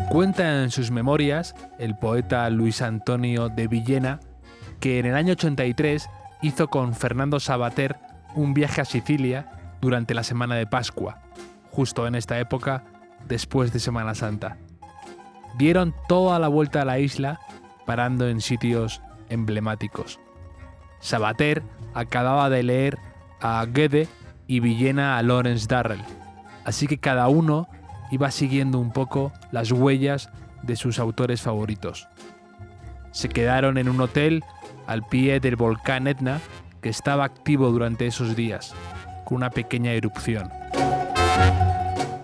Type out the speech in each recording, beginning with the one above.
Cuenta en sus memorias el poeta Luis Antonio de Villena que en el año 83 hizo con Fernando Savater un viaje a Sicilia durante la semana de Pascua, justo en esta época después de Semana Santa. Dieron toda la vuelta a la isla parando en sitios emblemáticos. Savater acababa de leer a Goethe y Villena a Lawrence Durrell, así que cada uno iba siguiendo un poco las huellas de sus autores favoritos. Se quedaron en un hotel al pie del volcán Etna, que estaba activo durante esos días, con una pequeña erupción.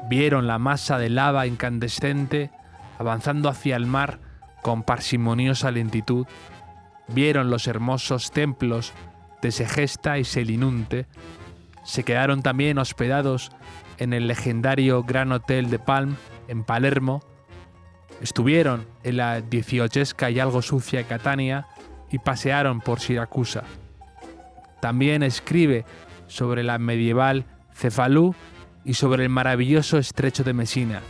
Vieron la masa de lava incandescente avanzando hacia el mar con parsimoniosa lentitud. Vieron los hermosos templos de Segesta y Selinunte. Se quedaron también hospedados en el legendario Gran Hotel de Palm, en Palermo. Estuvieron en la dieciochesca y algo sucia Catania y pasearon por Siracusa. También escribe sobre la medieval Cefalú y sobre el maravilloso estrecho de Mesina,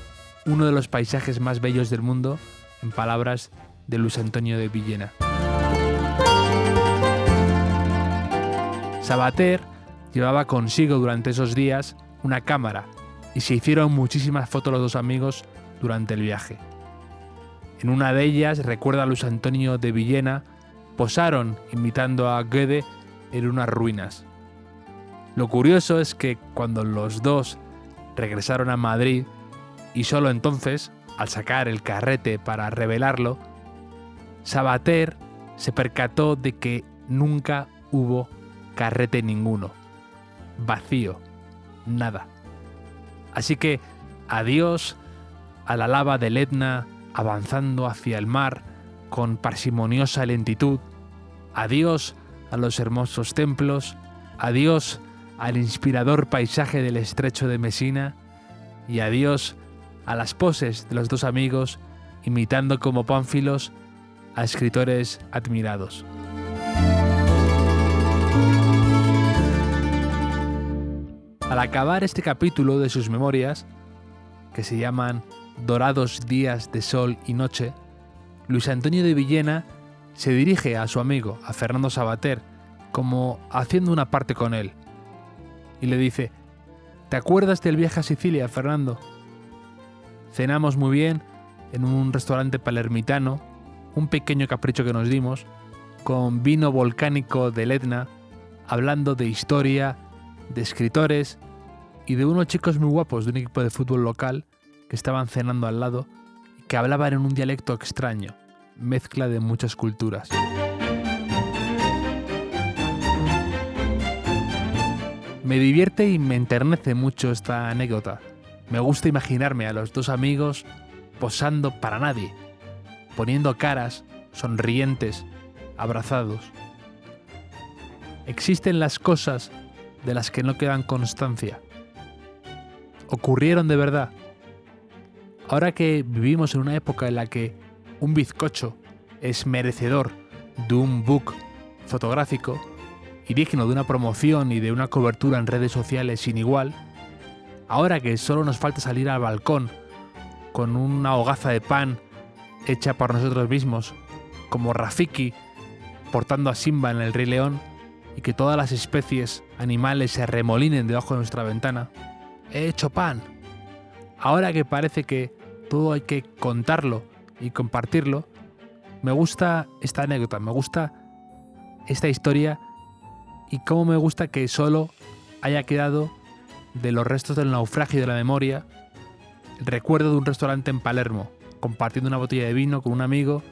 uno de los paisajes más bellos del mundo, en palabras de Luis Antonio de Villena. Savater llevaba consigo durante esos días una cámara y se hicieron muchísimas fotos los dos amigos durante el viaje. En una de ellas, recuerda Luis Antonio de Villena, posaron imitando a Goethe en unas ruinas. Lo curioso es que cuando los dos regresaron a Madrid, y solo entonces, al sacar el carrete para revelarlo, Savater se percató de que nunca hubo carrete ninguno. Vacío. Nada. Así que adiós a la lava del Etna avanzando hacia el mar con parsimoniosa lentitud. Adiós a los hermosos templos. Adiós al inspirador paisaje del estrecho de Mesina. Y adiós a las poses de los dos amigos imitando como pánfilos a escritores admirados. Al acabar este capítulo de sus memorias, que se llaman Dorados días de sol y noche, Luis Antonio de Villena se dirige a su amigo, a Fernando Savater, como haciendo una parte con él. Y le dice: ¿te acuerdas del viaje a Sicilia, Fernando? Cenamos muy bien en un restaurante palermitano, un pequeño capricho que nos dimos, con vino volcánico del Etna, hablando de historia, de escritores y de unos chicos muy guapos de un equipo de fútbol local que estaban cenando al lado y que hablaban en un dialecto extraño, mezcla de muchas culturas. Me divierte y me enternece mucho esta anécdota. Me gusta imaginarme a los dos amigos posando para nadie, poniendo caras, sonrientes, abrazados. Existen las cosas de las que no quedan constancia. Ocurrieron de verdad. Ahora que vivimos en una época en la que un bizcocho es merecedor de un book fotográfico y digno de una promoción y de una cobertura en redes sociales sin igual, ahora que solo nos falta salir al balcón con una hogaza de pan hecha por nosotros mismos, como Rafiki portando a Simba en El Rey León, y que todas las especies animales se arremolinen debajo de nuestra ventana. He hecho pan. Ahora que parece que todo hay que contarlo y compartirlo, me gusta esta anécdota, me gusta esta historia y cómo me gusta que solo haya quedado de los restos del naufragio de la memoria el recuerdo de un restaurante en Palermo, compartiendo una botella de vino con un amigo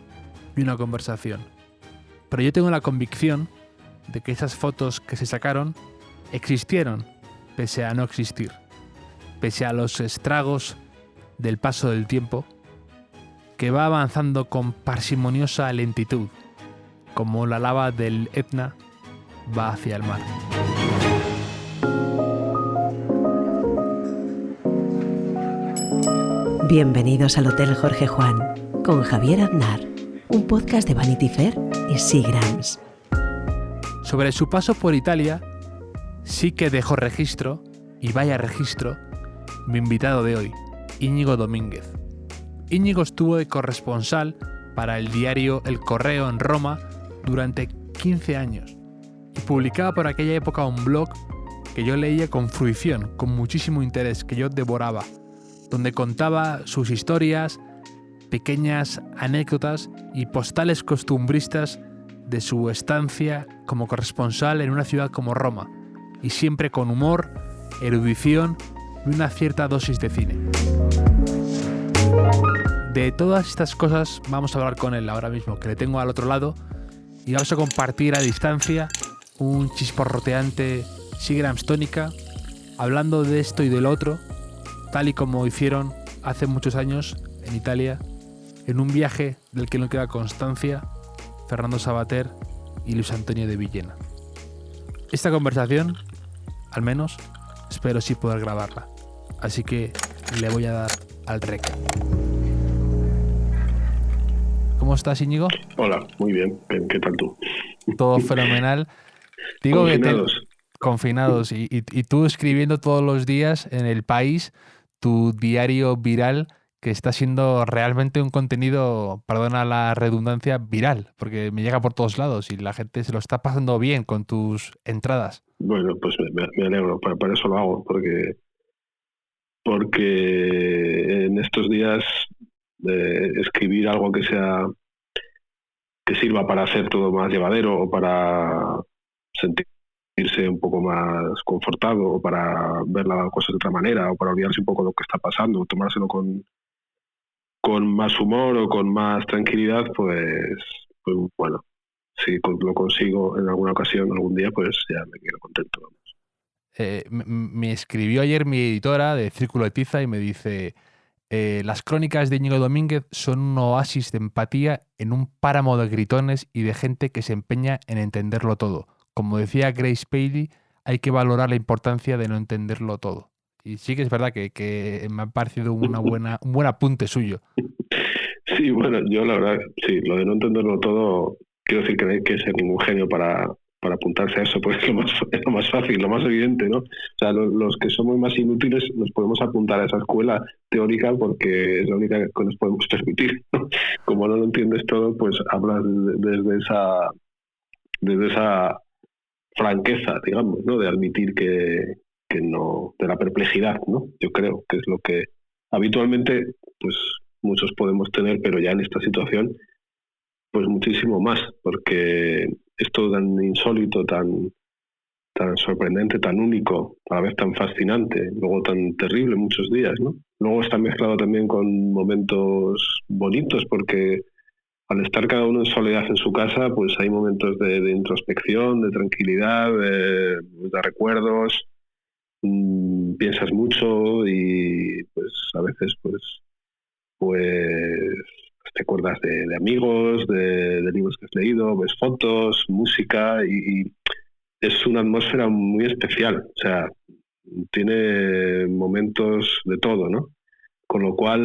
y una conversación. Pero yo tengo la convicción de que esas fotos que se sacaron existieron pese a no existir, pese a los estragos del paso del tiempo, que va avanzando con parsimoniosa lentitud, como la lava del Etna va hacia el mar. Bienvenidos al Hotel Jorge Juan, con Javier Aznar, un podcast de Vanity Fair y Seagram's. Sobre su paso por Italia, sí que dejó registro, y vaya registro, mi invitado de hoy, Íñigo Domínguez. Íñigo estuvo de corresponsal para el diario El Correo en Roma durante 15 años y publicaba por aquella época un blog que yo leía con fruición, con muchísimo interés, que yo devoraba, donde contaba sus historias, pequeñas anécdotas y postales costumbristas de su estancia como corresponsal en una ciudad como Roma, y siempre con humor, erudición y una cierta dosis de cine. De todas estas cosas vamos a hablar con él ahora mismo, que le tengo al otro lado, y vamos a compartir a distancia un chisporroteante Seagram's tónica, hablando de esto y del otro, tal y como hicieron hace muchos años en Italia, en un viaje del que no queda constancia, Fernando Savater y Luis Antonio de Villena. Esta conversación, al menos, espero sí poder grabarla, así que le voy a dar al rec. ¿Cómo estás, Íñigo? Hola, muy bien. ¿Qué tal tú? Todo fenomenal. Digo Confinados. Confinados. Y tú escribiendo todos los días en El País, tu diario viral, que está siendo realmente un contenido, perdona la redundancia, viral, porque me llega por todos lados y la gente se lo está pasando bien con tus entradas. Bueno, pues me alegro. Para eso lo hago, porque en estos días escribir algo que sirva para hacer todo más llevadero o para sentirse un poco más confortado o para ver las cosas de otra manera o para olvidarse un poco de lo que está pasando o tomárselo con más humor o con más tranquilidad, pues bueno, si lo consigo en alguna ocasión, algún día, pues ya me quedo contento. Me escribió ayer mi editora de Círculo de Tiza y me dice: las crónicas de Íñigo Domínguez son un oasis de empatía en un páramo de gritones y de gente que se empeña en entenderlo todo. Como decía Grace Paley, hay que valorar la importancia de no entenderlo todo. Y sí que es verdad que me ha parecido un buen apunte suyo. Sí, bueno, yo la verdad, sí, lo de no entenderlo todo, quiero decir que no hay que ser ningún genio para apuntarse a eso, pues es lo más fácil, lo más evidente, ¿no? O sea, los que somos más inútiles nos podemos apuntar a esa escuela teórica porque es la única que nos podemos permitir, ¿no? Como no lo entiendes todo, pues hablas desde esa franqueza, digamos, ¿no? De admitir que no, de la perplejidad, ¿no? Yo creo que es lo que habitualmente, pues muchos podemos tener, pero ya en esta situación, pues muchísimo más, porque es todo tan insólito, tan sorprendente, tan único, a la vez tan fascinante, luego tan terrible muchos días, ¿no? Luego está mezclado también con momentos bonitos, porque al estar cada uno en soledad en su casa, pues hay momentos de introspección, de tranquilidad, de recuerdos, piensas mucho y pues a veces pues te acuerdas de amigos, de libros que has leído, ves fotos, música y es una atmósfera muy especial, o sea, tiene momentos de todo, ¿no? Con lo cual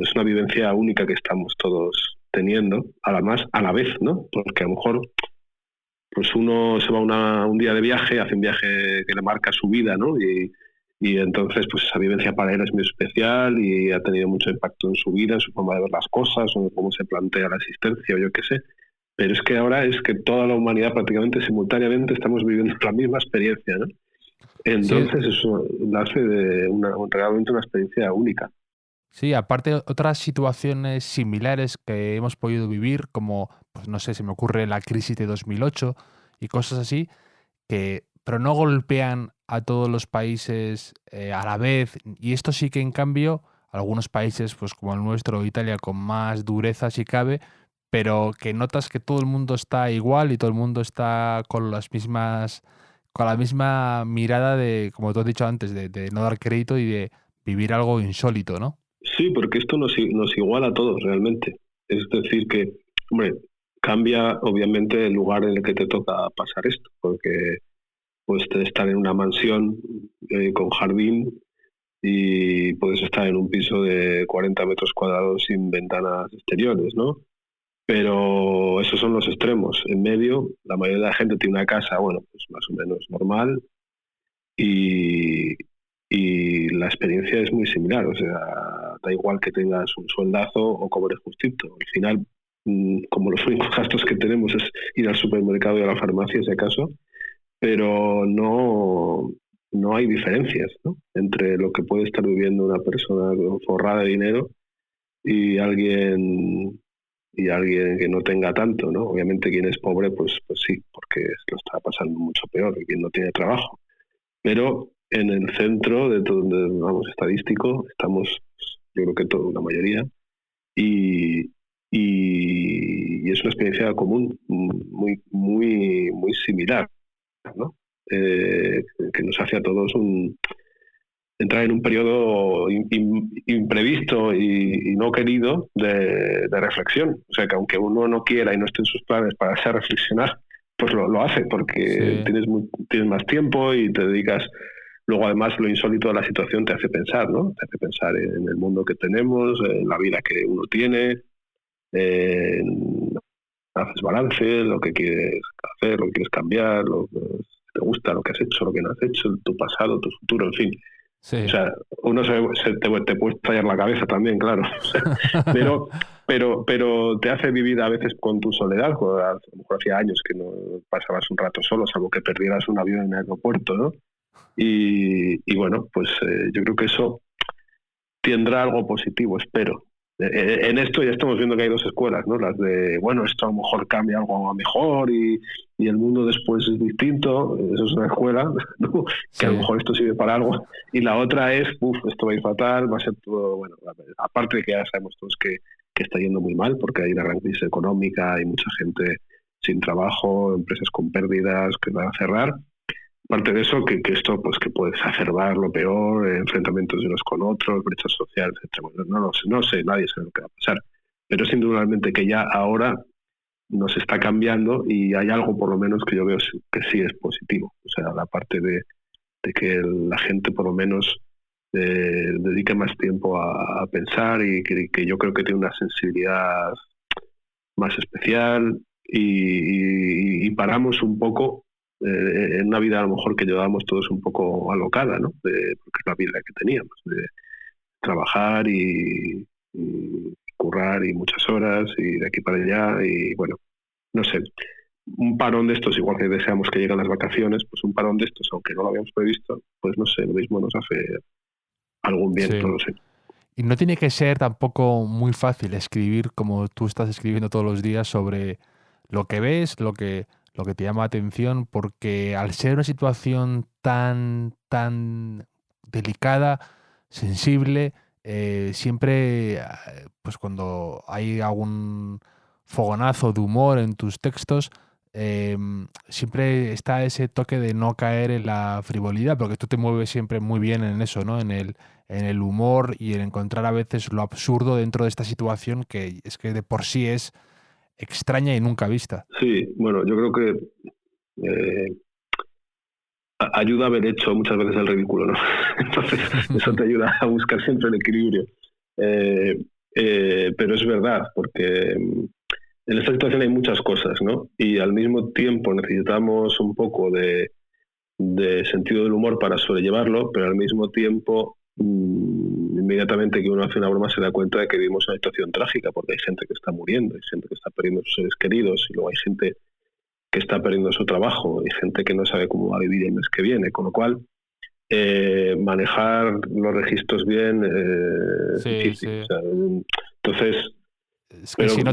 es una vivencia única que estamos todos teniendo, a la vez, ¿no? Porque a lo mejor pues uno se va un día de viaje, hace un viaje que le marca su vida, ¿no? Y entonces pues esa vivencia para él es muy especial y ha tenido mucho impacto en su vida, en su forma de ver las cosas, o en cómo se plantea la existencia, o yo qué sé. Pero es que ahora es que toda la humanidad prácticamente simultáneamente estamos viviendo la misma experiencia, ¿no? Entonces sí, eso nace de realmente una experiencia única. Sí, aparte otras situaciones similares que hemos podido vivir, como, pues no sé, se me ocurre la crisis de 2008 y cosas así, pero no golpean a todos los países a la vez. Y esto sí que, en cambio, algunos países, pues como el nuestro, Italia, con más dureza si cabe, pero que notas que todo el mundo está igual y todo el mundo está con la misma mirada de, como tú has dicho antes, de no dar crédito y de vivir algo insólito, ¿no? Sí, porque esto nos iguala a todos realmente. Es decir que, hombre, cambia obviamente el lugar en el que te toca pasar esto, porque puedes estar en una mansión con jardín y puedes estar en un piso de 40 metros cuadrados sin ventanas exteriores, ¿no? Pero esos son los extremos. En medio, la mayoría de la gente tiene una casa, bueno, pues más o menos normal y la experiencia es muy similar. O sea, da da igual que tengas un sueldazo o cobres justito. Al final, como los únicos gastos que tenemos es ir al supermercado y a la farmacia, si acaso, pero no hay diferencias, ¿no?, entre lo que puede estar viviendo una persona forrada de dinero y alguien que no tenga tanto, ¿no? Obviamente quien es pobre, pues sí, porque lo está pasando mucho peor que quien no tiene trabajo. Pero en el centro de todo, vamos, estadístico, estamos, yo creo que la mayoría, y es una experiencia común, muy, muy, muy similar, ¿no? Que nos hace a todos entrar en un periodo imprevisto y no querido de reflexión. O sea, que aunque uno no quiera y no esté en sus planes para hacer reflexionar, pues lo hace porque tienes más tiempo y te dedicas. Luego, además, lo insólito de la situación te hace pensar, ¿no? Te hace pensar en el mundo que tenemos, en la vida que uno tiene, haces balance, lo que quieres hacer, lo que quieres cambiar, lo que te gusta, lo que has hecho, lo que no has hecho, tu pasado, tu futuro, en fin. Sí. O sea, uno te puede estallar la cabeza también, claro. O sea, pero te hace vivir a veces con tu soledad. A lo mejor hacía años que no pasabas un rato solo, salvo que perdieras un avión en el aeropuerto, ¿no? Y bueno, pues yo creo que eso tendrá algo positivo, espero. En esto ya estamos viendo que hay dos escuelas, ¿no? Las de, bueno, esto a lo mejor cambia algo a mejor y el mundo después es distinto. Eso es una escuela, ¿no? Que a lo mejor esto sirve para algo. Y la otra es, esto va a ir fatal, va a ser todo, bueno, aparte de que ya sabemos todos que está yendo muy mal, porque hay una gran crisis económica, hay mucha gente sin trabajo, empresas con pérdidas que van a cerrar. Aparte de eso, que esto pues que puede exacerbar lo peor, enfrentamientos de unos con otros, brechas sociales, etc. Bueno, no sé, nadie sabe lo que va a pasar. Pero es indudablemente que ya ahora nos está cambiando y hay algo por lo menos que yo veo que sí es positivo. O sea, la parte de que la gente por lo menos dedique más tiempo a pensar y que yo creo que tiene una sensibilidad más especial y paramos un poco en una vida a lo mejor que llevábamos todos un poco alocada, ¿no? Porque es la vida que teníamos, de trabajar y currar y muchas horas y de aquí para allá y bueno, no sé, un parón de estos, igual que deseamos que lleguen las vacaciones, pues un parón de estos, aunque no lo habíamos previsto, pues no sé, lo mismo nos hace algún bien, no lo sé. Y no tiene que ser tampoco muy fácil escribir como tú estás escribiendo todos los días sobre lo que ves, lo que te llama la atención, porque al ser una situación tan delicada, sensible, siempre, pues cuando hay algún fogonazo de humor en tus textos, siempre está ese toque de no caer en la frivolidad, porque tú te mueves siempre muy bien en eso, ¿no? En el humor y en encontrar a veces lo absurdo dentro de esta situación que es que de por sí es extraña y nunca vista. Sí, bueno, yo creo que ayuda a haber hecho muchas veces el ridículo, ¿no? Entonces, eso te ayuda a buscar siempre el equilibrio. Pero es verdad, porque en esta situación hay muchas cosas, ¿no? Y al mismo tiempo necesitamos un poco de sentido del humor para sobrellevarlo, pero al mismo tiempo inmediatamente que uno hace una broma se da cuenta de que vivimos una situación trágica, porque hay gente que está muriendo, hay gente que está perdiendo sus seres queridos y luego hay gente que está perdiendo su trabajo, hay gente que no sabe cómo va a vivir el mes que viene, con lo cual manejar los registros bien Sí, difícil. Sí. O sea, entonces, es que pero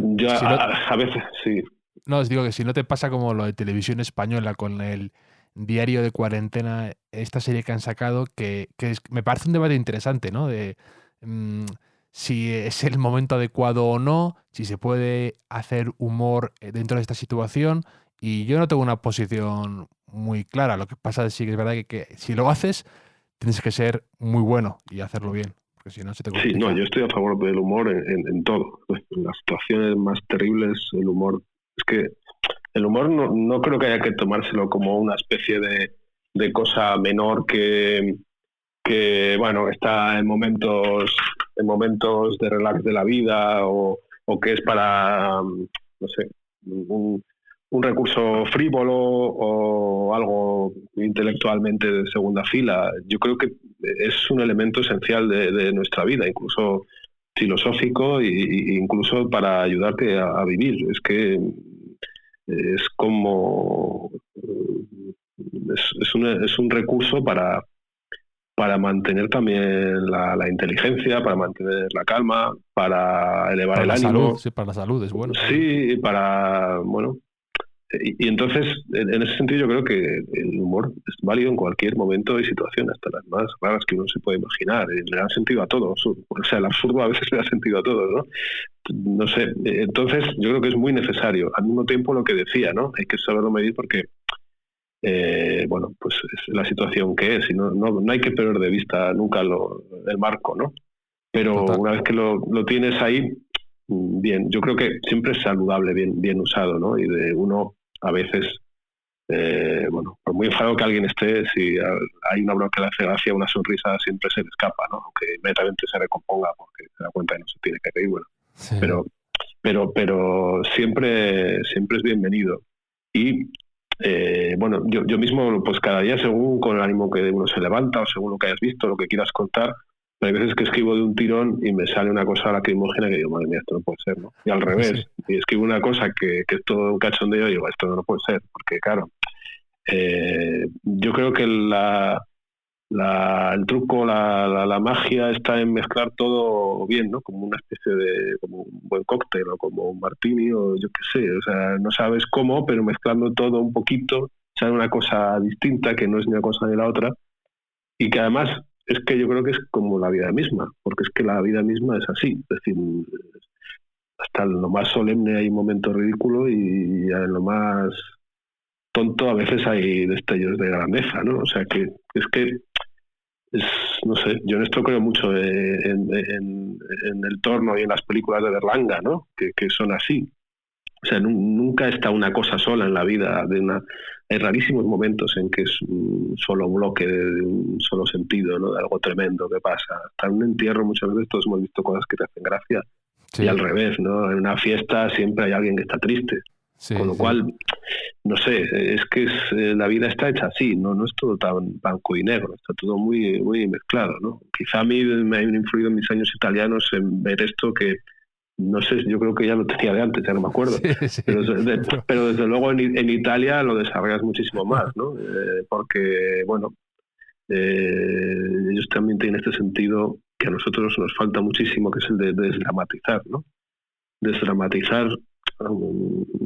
a veces sí. No, os digo que si no te pasa como lo de Televisión Española con el Diario de Cuarentena, esta serie que han sacado, que me parece un debate interesante, ¿no? De si es el momento adecuado o no, si se puede hacer humor dentro de esta situación. Y yo no tengo una posición muy clara. Lo que pasa es que es verdad que si lo haces, tienes que ser muy bueno y hacerlo bien. Porque si no, se te complica. Sí, no, yo estoy a favor del humor en todo. En las situaciones más terribles, el humor... Es que el humor no creo que haya que tomárselo como una especie de cosa menor que bueno, está en momentos de relax de la vida o que es para, no sé, un recurso frívolo o algo intelectualmente de segunda fila. Yo creo que es un elemento esencial de nuestra vida. Incluso filosófico e incluso para ayudarte a vivir. Es que es como es un recurso para mantener también la inteligencia, para mantener la calma, para elevar Para el la ánimo. salud, sí, para la salud es bueno. Sí, para, bueno, y entonces, en ese sentido, yo creo que el humor es válido en cualquier momento y situación, hasta las más raras que uno se puede imaginar. Y le da sentido a todo. O sea, el absurdo a veces le da sentido a todo, ¿no? No sé. Entonces, yo creo que es muy necesario. Al mismo tiempo, lo que decía, ¿no? Hay que saberlo medir porque, bueno, pues es la situación que es. Y no hay que perder de vista nunca el marco, ¿no? Pero Total. una vez que lo tienes ahí, bien, yo creo que siempre es saludable, bien usado, ¿no? Y de uno a veces, bueno, por muy enfadado que alguien esté, si hay una broma que le hace gracia, una sonrisa siempre se le escapa, ¿no? Aunque inmediatamente se recomponga porque se da cuenta que no se tiene que reír, bueno. Sí. Pero siempre es bienvenido. Y bueno, yo mismo, pues cada día, según con el ánimo que uno se levanta o según lo que hayas visto, lo que quieras contar, hay veces que escribo de un tirón y me sale una cosa lacrimógena que digo, madre mía, esto no puede ser, ¿no? Y al revés, Sí. y escribo una cosa que es todo un cachondeo y digo, esto no puede ser, porque claro, yo creo que el truco, la magia está en mezclar todo bien, ¿no? Como una especie de, como un buen cóctel o como un martini o yo qué sé, o sea, no sabes cómo, pero mezclando todo un poquito, sale una cosa distinta que no es ni una cosa ni la otra y que además es que yo creo que es como la vida misma, porque es que la vida misma es así, es decir, hasta en lo más solemne hay un momento ridículo y en lo más tonto a veces hay destellos de grandeza, ¿no? O sea que es que no sé, yo en esto creo mucho en el Torno y en las películas de Berlanga, ¿no? Que son así. O sea, nunca está una cosa sola en la vida. Hay rarísimos momentos en que es un solo bloque de un solo sentido, ¿no? De algo tremendo que pasa. Hasta en un entierro muchas veces todos hemos visto cosas que te hacen gracia. Sí. Y al revés, ¿no? En una fiesta siempre hay alguien que está triste. Sí, con lo cual, no sé, es que la vida está hecha así, no es todo tan blanco y negro, está todo muy, muy mezclado, ¿no? Quizá a mí me han influido en mis años italianos en ver esto que, no sé, yo creo que ya lo tenía de antes, ya no me acuerdo. Sí. Pero desde luego en Italia lo desarrollas muchísimo más, ¿no? Porque, bueno, ellos también tienen este sentido que a nosotros nos falta muchísimo, que es el de desdramatizar, ¿no? Desdramatizar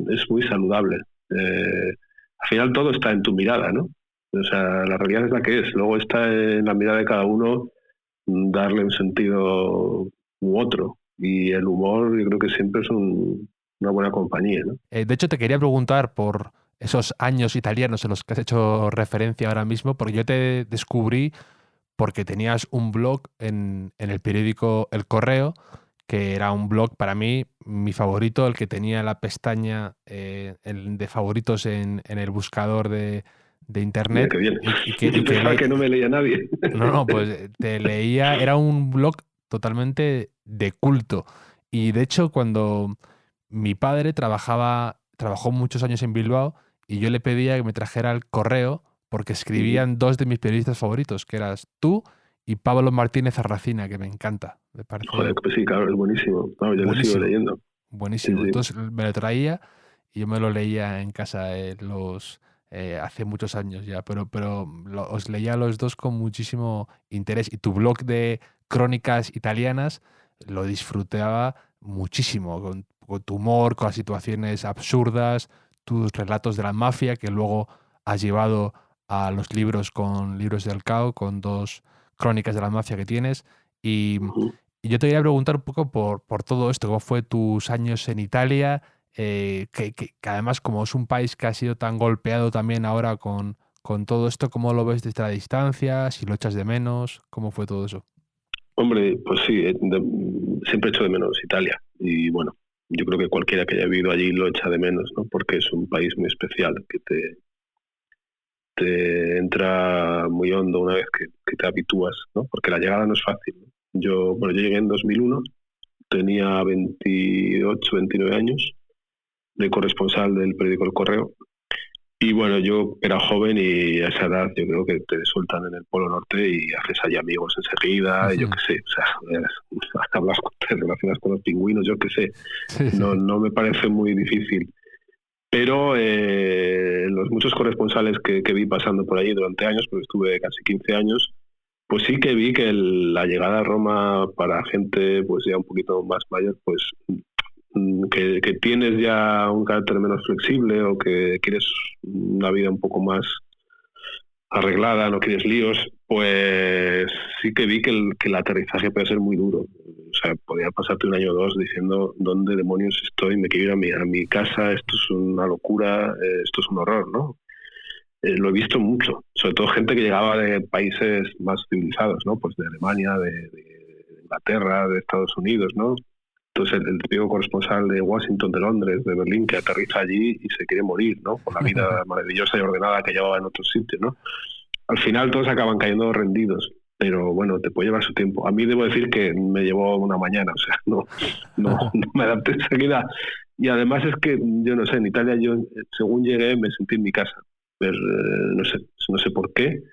es muy saludable. Al final todo está en tu mirada, ¿no? O sea, la realidad es la que es. Luego está en la mirada de cada uno darle un sentido u otro. Y el humor yo creo que siempre es una buena compañía, ¿no? De hecho, te quería preguntar por esos años italianos en los que has hecho referencia ahora mismo, porque yo te descubrí porque tenías un blog en el periódico El Correo, que era un blog para mí, mi favorito, el que tenía la pestaña de favoritos en el buscador de internet. Mira, qué bien. Y pensaba que no me leía nadie. No, pues te leía, era un blog totalmente de culto. Y de hecho, cuando mi padre trabajó muchos años en Bilbao y yo le pedía que me trajera El Correo porque escribían dos de mis periodistas favoritos, que eras tú y Pablo Martínez Arracina, que me encanta. Me parece. Joder, pues sí, claro, es buenísimo. Claro, yo lo sigo leyendo. Buenísimo. Sí. Entonces me lo traía y yo me lo leía en casa hace muchos años ya, pero os leía a los dos con muchísimo interés. Y tu blog de crónicas italianas lo disfrutaba muchísimo, con tu humor, con las situaciones absurdas, tus relatos de la mafia, que luego has llevado a los libros con Libros del Cao, con 2 crónicas de la mafia que tienes. Y yo te quería preguntar un poco por todo esto, cómo fue tus años en Italia, que además como es un país que ha sido tan golpeado también ahora con todo esto, ¿cómo lo ves desde la distancia? ¿Si lo echas de menos? ¿Cómo fue todo eso? Hombre, pues sí, siempre echo de menos Italia. Y bueno, yo creo que cualquiera que haya vivido allí lo echa de menos, ¿no? Porque es un país muy especial, que te entra muy hondo una vez que te habitúas, ¿no? Porque la llegada no es fácil, ¿no? Yo llegué en 2001, tenía 28, 29 años, de corresponsal del periódico El Correo, Y bueno, yo era joven y a esa edad yo creo que te sueltan en el Polo Norte y haces ahí amigos enseguida, y yo qué sé, o sea, hablas, te relacionas con los pingüinos, yo qué sé, no me parece muy difícil. Pero los muchos corresponsales que vi pasando por allí durante años, porque estuve casi 15 años, pues sí que vi que la llegada a Roma para gente pues ya un poquito más mayor, pues que tienes ya un carácter menos flexible o que quieres una vida un poco más arreglada, no quieres líos, pues sí que vi que el aterrizaje puede ser muy duro. O sea, podía pasarte un año o dos diciendo ¿dónde demonios estoy? Me quiero ir a mi casa, esto es una locura, esto es un horror, ¿no? Lo he visto mucho, sobre todo gente que llegaba de países más civilizados, ¿no? Pues de Alemania, de Inglaterra, de Estados Unidos, ¿no? Entonces el típico corresponsal de Washington, de Londres, de Berlín, que aterriza allí y se quiere morir, ¿no? Por la vida maravillosa y ordenada que llevaba en otros sitios, ¿no? Al final todos acaban cayendo rendidos, pero bueno, te puede llevar su tiempo. A mí debo decir que me llevó una mañana, o sea, no me adapté enseguida. Y además es que, yo no sé, en Italia yo, según llegué, me sentí en mi casa. Pero, no sé por qué.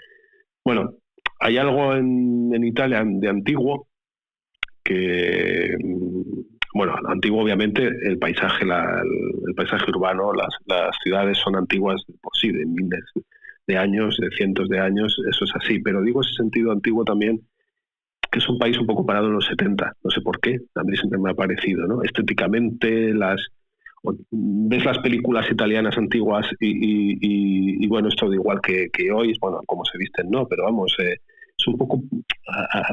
Bueno, hay algo en Italia de antiguo que, bueno, antiguo obviamente el paisaje urbano, las ciudades son antiguas, pues sí, de miles de años, de cientos de años, eso es así, pero digo ese sentido antiguo también, que es un país un poco parado en los 70, no sé por qué, a mí siempre me ha parecido, ¿no? Estéticamente, ves las películas italianas antiguas y bueno, esto igual que hoy, bueno, como se visten, no, pero vamos, es un poco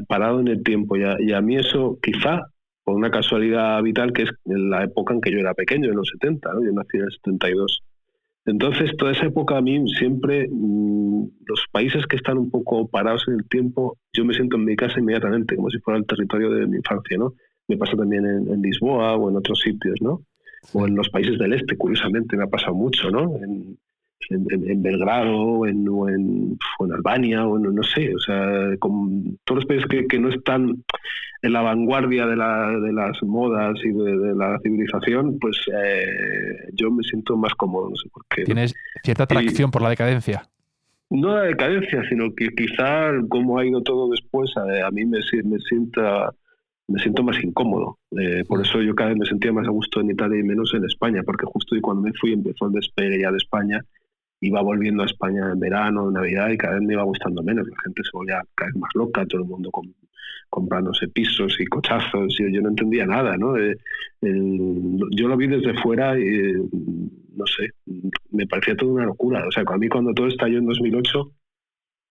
parado en el tiempo, y a mí eso quizá por una casualidad vital, que es en la época en que yo era pequeño, en los 70, ¿no? Yo nací en el 72. Entonces, toda esa época a mí siempre, los países que están un poco parados en el tiempo, yo me siento en mi casa inmediatamente, como si fuera el territorio de mi infancia, ¿no? Me pasa también en Lisboa o en otros sitios, ¿no? Sí. O en los países del este, curiosamente, me ha pasado mucho, ¿no? En Belgrado, o en Albania, o no sé, o sea, con todos los países que no están en la vanguardia de las modas y de la civilización, pues yo me siento más cómodo, no sé por qué. ¿Tienes cierta atracción por la decadencia? No la decadencia, sino que quizá como ha ido todo después, a mí me siento más incómodo. Por eso yo cada vez me sentía más a gusto en Italia y menos en España, porque justo cuando me fui empezó el despegue ya de España, iba volviendo a España en verano, en Navidad, y cada vez me iba gustando menos. La gente se volvía cada vez más loca, todo el mundo comprándose pisos y cochazos, y yo no entendía nada, ¿no? Yo lo vi desde fuera y, no sé, me parecía toda una locura. O sea, a mí cuando todo estalló en 2008,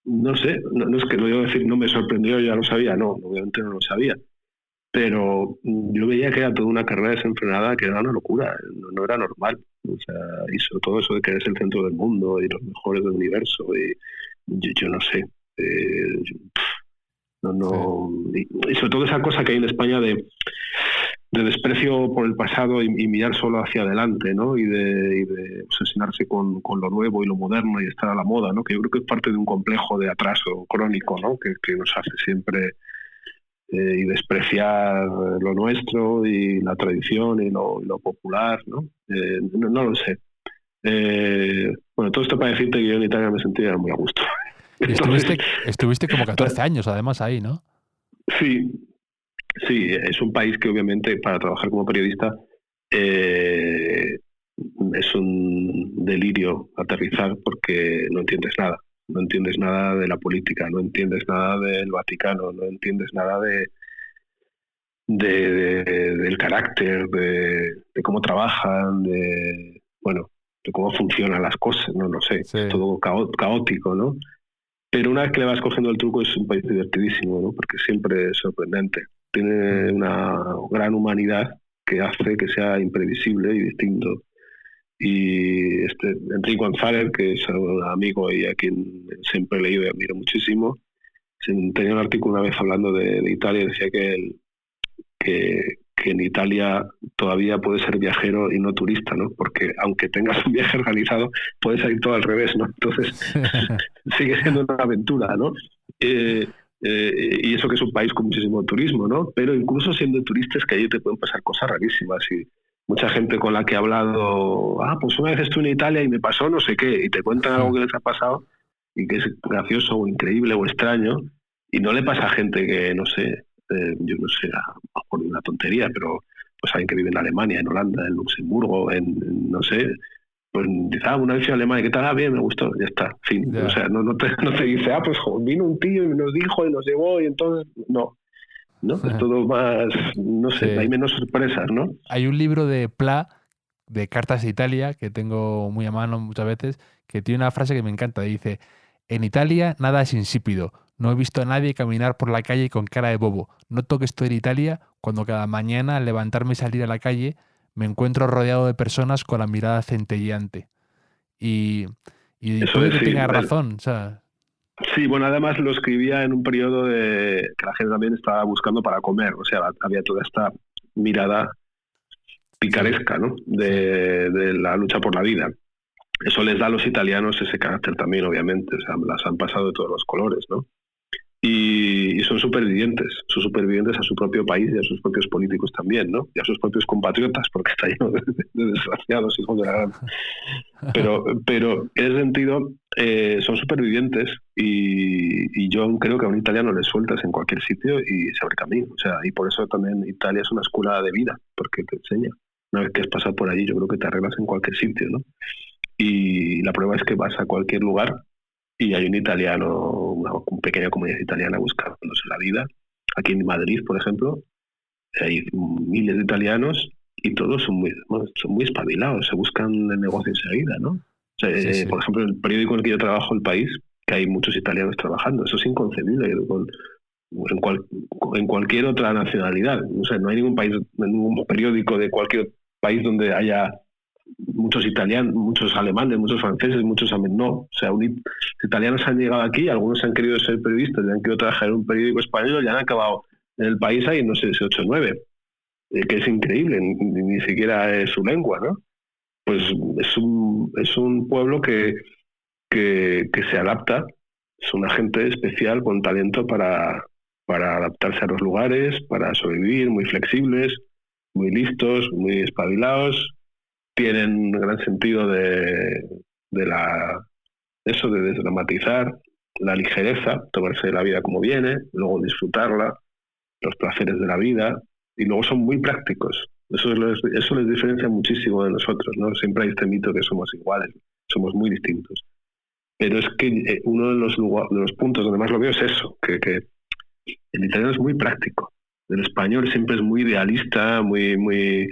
no sé, no es que lo digo decir, no me sorprendió, ya lo sabía, no, obviamente no lo sabía. Pero yo veía que era toda una carrera desenfrenada, que era una locura, no era normal. O sea, y sobre todo eso de que eres el centro del mundo y los mejores del universo, y yo no sé. Y sobre todo esa cosa que hay en España de desprecio por el pasado y mirar solo hacia adelante, ¿no? Y de obsesionarse con lo nuevo y lo moderno y estar a la moda, ¿no? Que yo creo que es parte de un complejo de atraso crónico, ¿no? Que nos hace siempre y despreciar lo nuestro y la tradición y lo popular, ¿no? No lo sé. Bueno, todo esto para decirte que yo en Italia me sentía muy a gusto. Estuviste como 14 años además ahí, ¿no? Sí, es un país que obviamente para trabajar como periodista es un delirio aterrizar, porque no entiendes nada. No entiendes nada de la política, no entiendes nada del Vaticano, no entiendes nada del carácter, de cómo trabajan, de cómo funcionan las cosas, no sé, sí. Es todo caótico, ¿no? Pero una vez que le vas cogiendo el truco es un país divertidísimo, ¿no? Porque siempre es sorprendente. Tiene una gran humanidad que hace que sea imprevisible y distinto. Y Enrique González, que es un amigo y a quien siempre he leído y admiro muchísimo, tenía un artículo una vez hablando de Italia y decía que en Italia todavía puedes ser viajero y no turista, ¿no? Porque aunque tengas un viaje organizado, puedes salir todo al revés, ¿no? Entonces sigue siendo una aventura, ¿no? Y eso que es un país con muchísimo turismo, ¿no? Pero incluso siendo turista es que allí te pueden pasar cosas rarísimas mucha gente con la que he hablado, pues una vez estuve en Italia y me pasó no sé qué, y te cuentan algo que les ha pasado y que es gracioso o increíble o extraño, y no le pasa a gente que, no sé, yo no sé, a lo mejor una tontería, pero pues alguien que vive en Alemania, en Holanda, en Luxemburgo, no sé, pues dice, una vez fui a Alemania, ¿qué tal? Bien, me gustó, ya está, fin. Ya. O sea, no te dice, pues vino un tío y nos dijo y nos llevó y entonces, no, es todo más, no sé, Sí. hay menos sorpresas, ¿no? Hay un libro de Pla, de Cartas de Italia, que tengo muy a mano muchas veces, que tiene una frase que me encanta. Dice, en Italia nada es insípido. No he visto a nadie caminar por la calle con cara de bobo. Noto que estoy en Italia cuando cada mañana al levantarme y salir a la calle me encuentro rodeado de personas con la mirada centelleante. Y Eso puede es, que sí. tenga razón, ¿sabes? Sí, bueno, además lo escribía en un periodo de que la gente también estaba buscando para comer, o sea, había toda esta mirada picaresca, ¿no? De la lucha por la vida. Eso les da a los italianos ese carácter también, obviamente, o sea, las han pasado de todos los colores, ¿no? Y son supervivientes a su propio país y a sus propios políticos también, ¿no? Y a sus propios compatriotas, porque está lleno de desgraciados, hijos de la gran. Pero en ese sentido son supervivientes y yo creo que a un italiano le sueltas en cualquier sitio y se abre camino. O sea, y por eso también Italia es una escuela de vida, porque te enseña. Una vez que has pasado por allí, yo creo que te arreglas en cualquier sitio, ¿no? Y la prueba es que vas a cualquier lugar y hay un italiano, una pequeña comunidad italiana buscándose la vida. Aquí en Madrid, por ejemplo, hay miles de italianos y todos son muy espabilados, se buscan el negocio enseguida, ¿no? O sea, Sí. Por ejemplo, en el periódico en el que yo trabajo, El País, que hay muchos italianos trabajando, eso es inconcebible en cualquier otra nacionalidad. O sea, no hay ningún país, ningún periódico de cualquier país donde haya muchos italianos, muchos alemanes, muchos franceses, no. O sea, los italianos han llegado aquí, algunos han querido ser periodistas y han querido trabajar en un periódico español y han acabado en el país ahí, no sé, 8 o 9, que es increíble, ni siquiera es su lengua, ¿no? Pues es un pueblo que se adapta, es una gente especial con talento para adaptarse a los lugares, para sobrevivir, muy flexibles, muy listos, muy espabilados, tienen un gran sentido de desdramatizar, la ligereza, tomarse la vida como viene, luego disfrutarla, los placeres de la vida, y luego son muy prácticos. Eso les diferencia muchísimo de nosotros, ¿no? Siempre hay este mito que somos iguales, somos muy distintos. Pero es que uno de los puntos donde más lo veo es eso, que el italiano es muy práctico. El español siempre es muy idealista, muy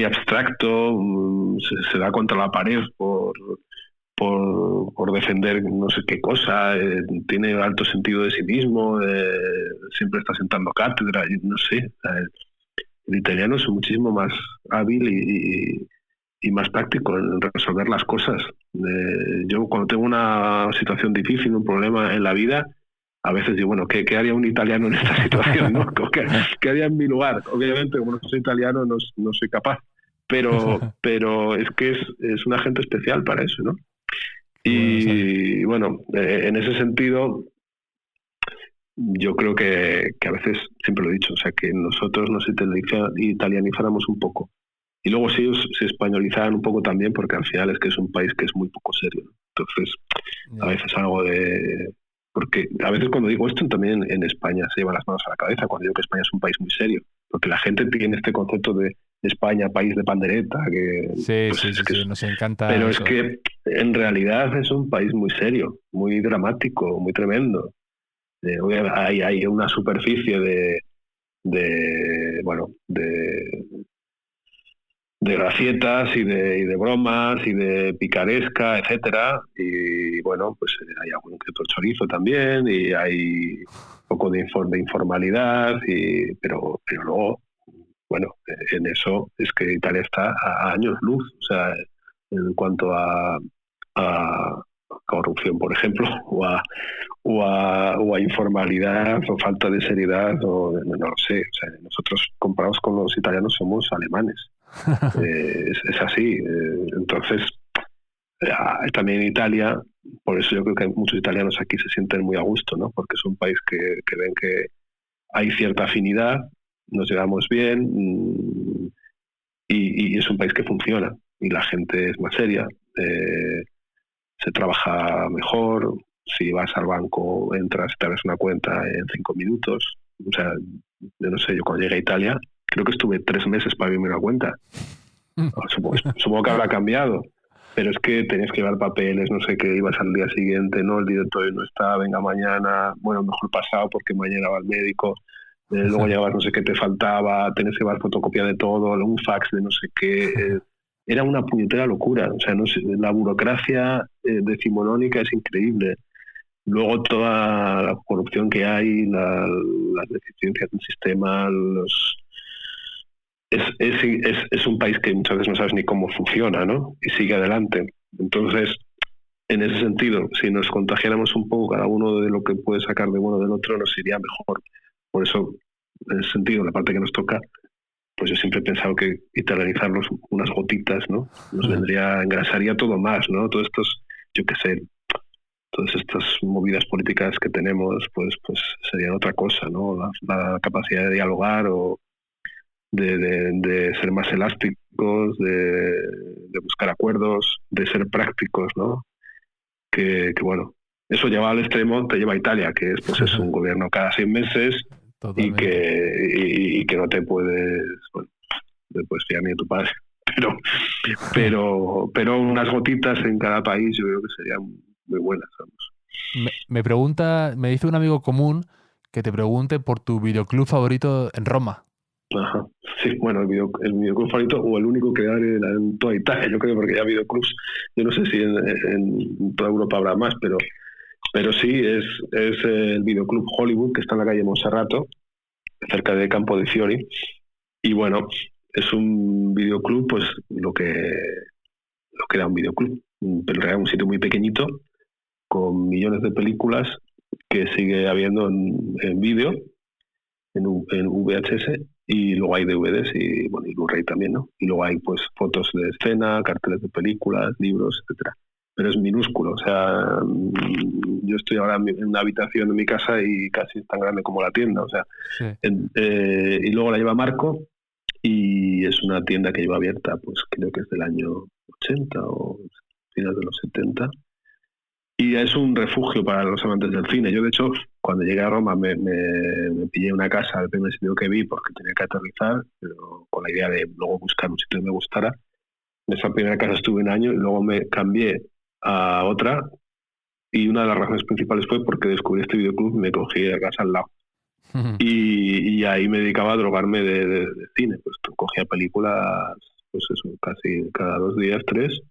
abstracto, se da contra la pared por defender no sé qué cosa, tiene alto sentido de sí mismo, siempre está sentando cátedra, no sé. El italiano es muchísimo más hábil y más práctico en resolver las cosas. Yo cuando tengo una situación difícil, un problema en la vida, a veces digo, bueno, ¿qué haría un italiano en esta situación, ¿no? ¿Qué haría en mi lugar? Obviamente, como no soy italiano, no soy capaz, pero es que es una gente especial para eso, ¿no? Y bueno, en ese sentido, yo creo que a veces, siempre lo he dicho, o sea, que nosotros nos italianizáramos un poco. Y luego sí se españolizaban un poco también, porque al final es que es un país que es muy poco serio, ¿no? Entonces, a veces algo de... Porque a veces cuando digo esto también en España se llevan las manos a la cabeza cuando digo que España es un país muy serio, porque la gente tiene este concepto de España, país de pandereta, que nos encanta. Pero eso. Es que en realidad es un país muy serio, muy dramático, muy tremendo. Hay una superficie de gracietas y de bromas y de picaresca, etcétera, y bueno, pues hay algún que otro chorizo también y hay un poco de informalidad, pero luego, bueno, en eso es que Italia está a años luz, o sea, en cuanto a corrupción, por ejemplo, o a informalidad o falta de seriedad, o no lo sé, o sea, nosotros comparados con los italianos somos alemanes. Es así. Entonces, también en Italia, por eso yo creo que muchos italianos aquí se sienten muy a gusto, ¿no? Porque es un país que ven que hay cierta afinidad, nos llevamos bien, y es un país que funciona y la gente es más seria, se trabaja mejor. Si vas al banco, entras, te abres una cuenta en 5 minutos. O sea, yo no sé, yo cuando llegué a Italia, creo que estuve 3 meses para abrirme una cuenta. Supongo que habrá cambiado, pero es que tenías que llevar papeles, no sé qué, ibas al día siguiente, no, el directorio no está, venga mañana, bueno, mejor pasado porque mañana va al médico, luego llevabas no sé qué te faltaba, tenés que llevar fotocopia de todo, un fax de no sé qué. Era una puñetera locura, o sea, no sé, la burocracia decimonónica es increíble. Luego toda la corrupción que hay, las deficiencias del sistema, es un país que muchas veces no sabes ni cómo funciona, ¿no? Y sigue adelante. Entonces, en ese sentido, si nos contagiáramos un poco cada uno de lo que puede sacar de bueno del otro, nos iría mejor. Por eso, en ese sentido, la parte que nos toca, pues yo siempre he pensado que italianizarnos unas gotitas, ¿no? Nos engrasaría todo más, ¿no? Todos estos, yo qué sé, todas estas movidas políticas que tenemos, pues serían otra cosa, ¿no? La capacidad de dialogar o de ser más elásticos, de buscar acuerdos, de ser prácticos, ¿no? Que bueno, eso lleva al extremo, te lleva a Italia, que es pues es un gobierno cada 6 meses y que no te puedes, bueno, te puedes fiar ni de tu padre. Pero unas gotitas en cada país yo creo que serían muy buenas, vamos. Me dice un amigo común que te pregunte por tu videoclub favorito en Roma. Ajá. Sí, bueno, el videoclub favorito o el único que hay en toda Italia, yo creo, porque ya videoclubs, yo no sé si en toda Europa habrá más, pero sí es el videoclub Hollywood, que está en la calle Monserrato, cerca de Campo de Fiori, y bueno, es un videoclub, pues lo que era un videoclub, pero era un sitio muy pequeñito, con millones de películas que sigue habiendo en vídeo, en VHS, y luego hay DVDs y bueno, y Blu-ray también, ¿no? Y luego hay pues fotos de escena, carteles de películas, libros, etcétera. Pero es minúsculo, o sea, yo estoy ahora en una habitación de mi casa y casi es tan grande como la tienda, o sea, sí. Y luego la lleva Marco y es una tienda que lleva abierta, pues creo que es del año 80 o final de los 70. Y es un refugio para los amantes del cine. Yo, de hecho, cuando llegué a Roma me pillé una casa del primer sitio que vi porque tenía que aterrizar, pero con la idea de luego buscar un sitio que me gustara. En esa primera casa estuve un año y luego me cambié a otra, y una de las razones principales fue porque descubrí este videoclub y me cogí la casa al lado. Y ahí me dedicaba a drogarme de cine. Pues cogía películas, pues eso, casi cada 2 días, 3.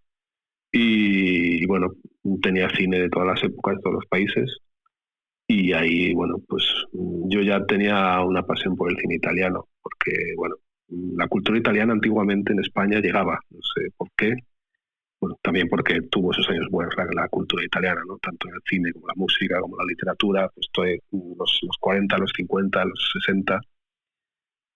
Y bueno, tenía cine de todas las épocas, de todos los países, y ahí, bueno, pues yo ya tenía una pasión por el cine italiano, porque, bueno, la cultura italiana antiguamente en España llegaba, no sé por qué, bueno, también porque tuvo esos años buenos la cultura italiana, ¿no? Tanto en el cine como la música, como la literatura, pues los 40, los 50, los 60,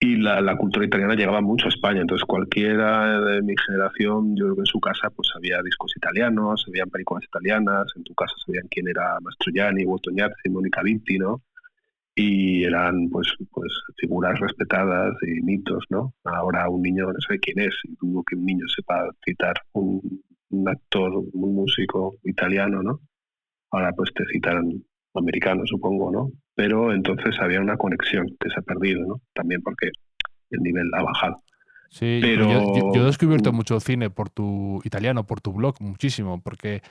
y la cultura italiana llegaba mucho a España. Entonces cualquiera de mi generación, yo creo que en su casa pues había discos italianos, habían películas italianas, en tu casa sabían quién era Mastroianni, Tognazzi, Monica Vitti, ¿no? Y eran pues figuras respetadas y mitos, ¿no? Ahora un niño no sabe quién es, y dudo que un niño sepa citar un actor, un músico italiano, ¿no? Ahora pues te citan americano, supongo, ¿no? Pero entonces había una conexión que se ha perdido, ¿no? También porque el nivel ha bajado. Sí, pero yo he descubierto mucho cine por tu italiano, por tu blog, muchísimo, porque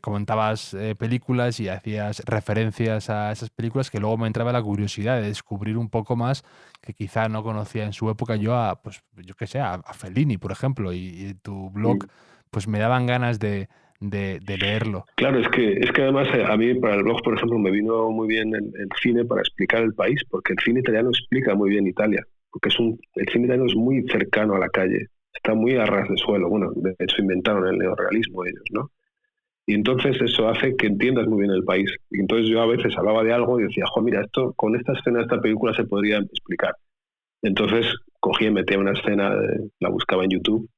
comentabas películas y hacías referencias a esas películas que luego me entraba la curiosidad de descubrir un poco más, que quizá no conocía en su época yo a, pues yo qué sé, a Fellini, por ejemplo, y tu blog pues me daban ganas de leerlo. Claro, es que además a mí para el blog, por ejemplo, me vino muy bien el cine para explicar el país, porque el cine italiano explica muy bien Italia, porque el cine italiano es muy cercano a la calle, está muy a ras de suelo. Bueno, de hecho inventaron el neorrealismo ellos, ¿no? Y entonces eso hace que entiendas muy bien el país. Y entonces yo a veces hablaba de algo y decía, mira, esto con esta escena de esta película se podría explicar. Entonces cogía y metía una escena, la buscaba en YouTube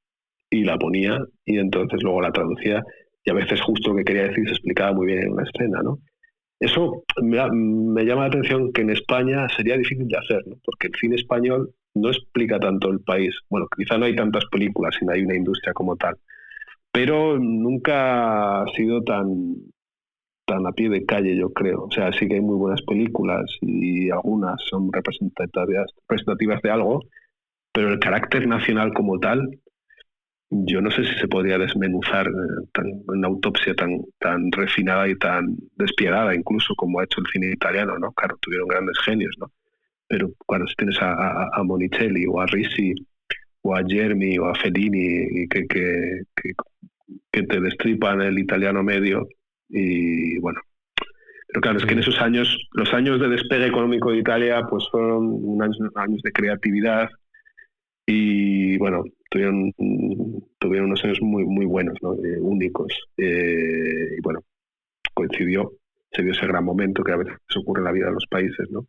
y la ponía, y entonces luego la traducía, y a veces justo lo que quería decir se explicaba muy bien en una escena, ¿no? Eso me llama la atención, que en España sería difícil de hacer, ¿no? Porque el cine español no explica tanto el país. Bueno, quizá no hay tantas películas y no hay una industria como tal, pero nunca ha sido tan a pie de calle, yo creo. O sea, sí que hay muy buenas películas y algunas son representativas de algo, pero el carácter nacional como tal, yo no sé si se podría desmenuzar una autopsia tan refinada y tan despiadada, incluso como ha hecho el cine italiano, ¿no? Claro, tuvieron grandes genios, ¿no? Pero cuando tienes a Monicelli o a Risi o a Germi o a Fellini que te destripan el italiano medio, y bueno, pero claro, es que en esos años, los años de despegue económico de Italia, pues fueron años de creatividad y bueno, tuvieron unos años muy muy buenos, ¿no? Únicos, y bueno, se dio ese gran momento que a veces ocurre en la vida de los países, ¿no?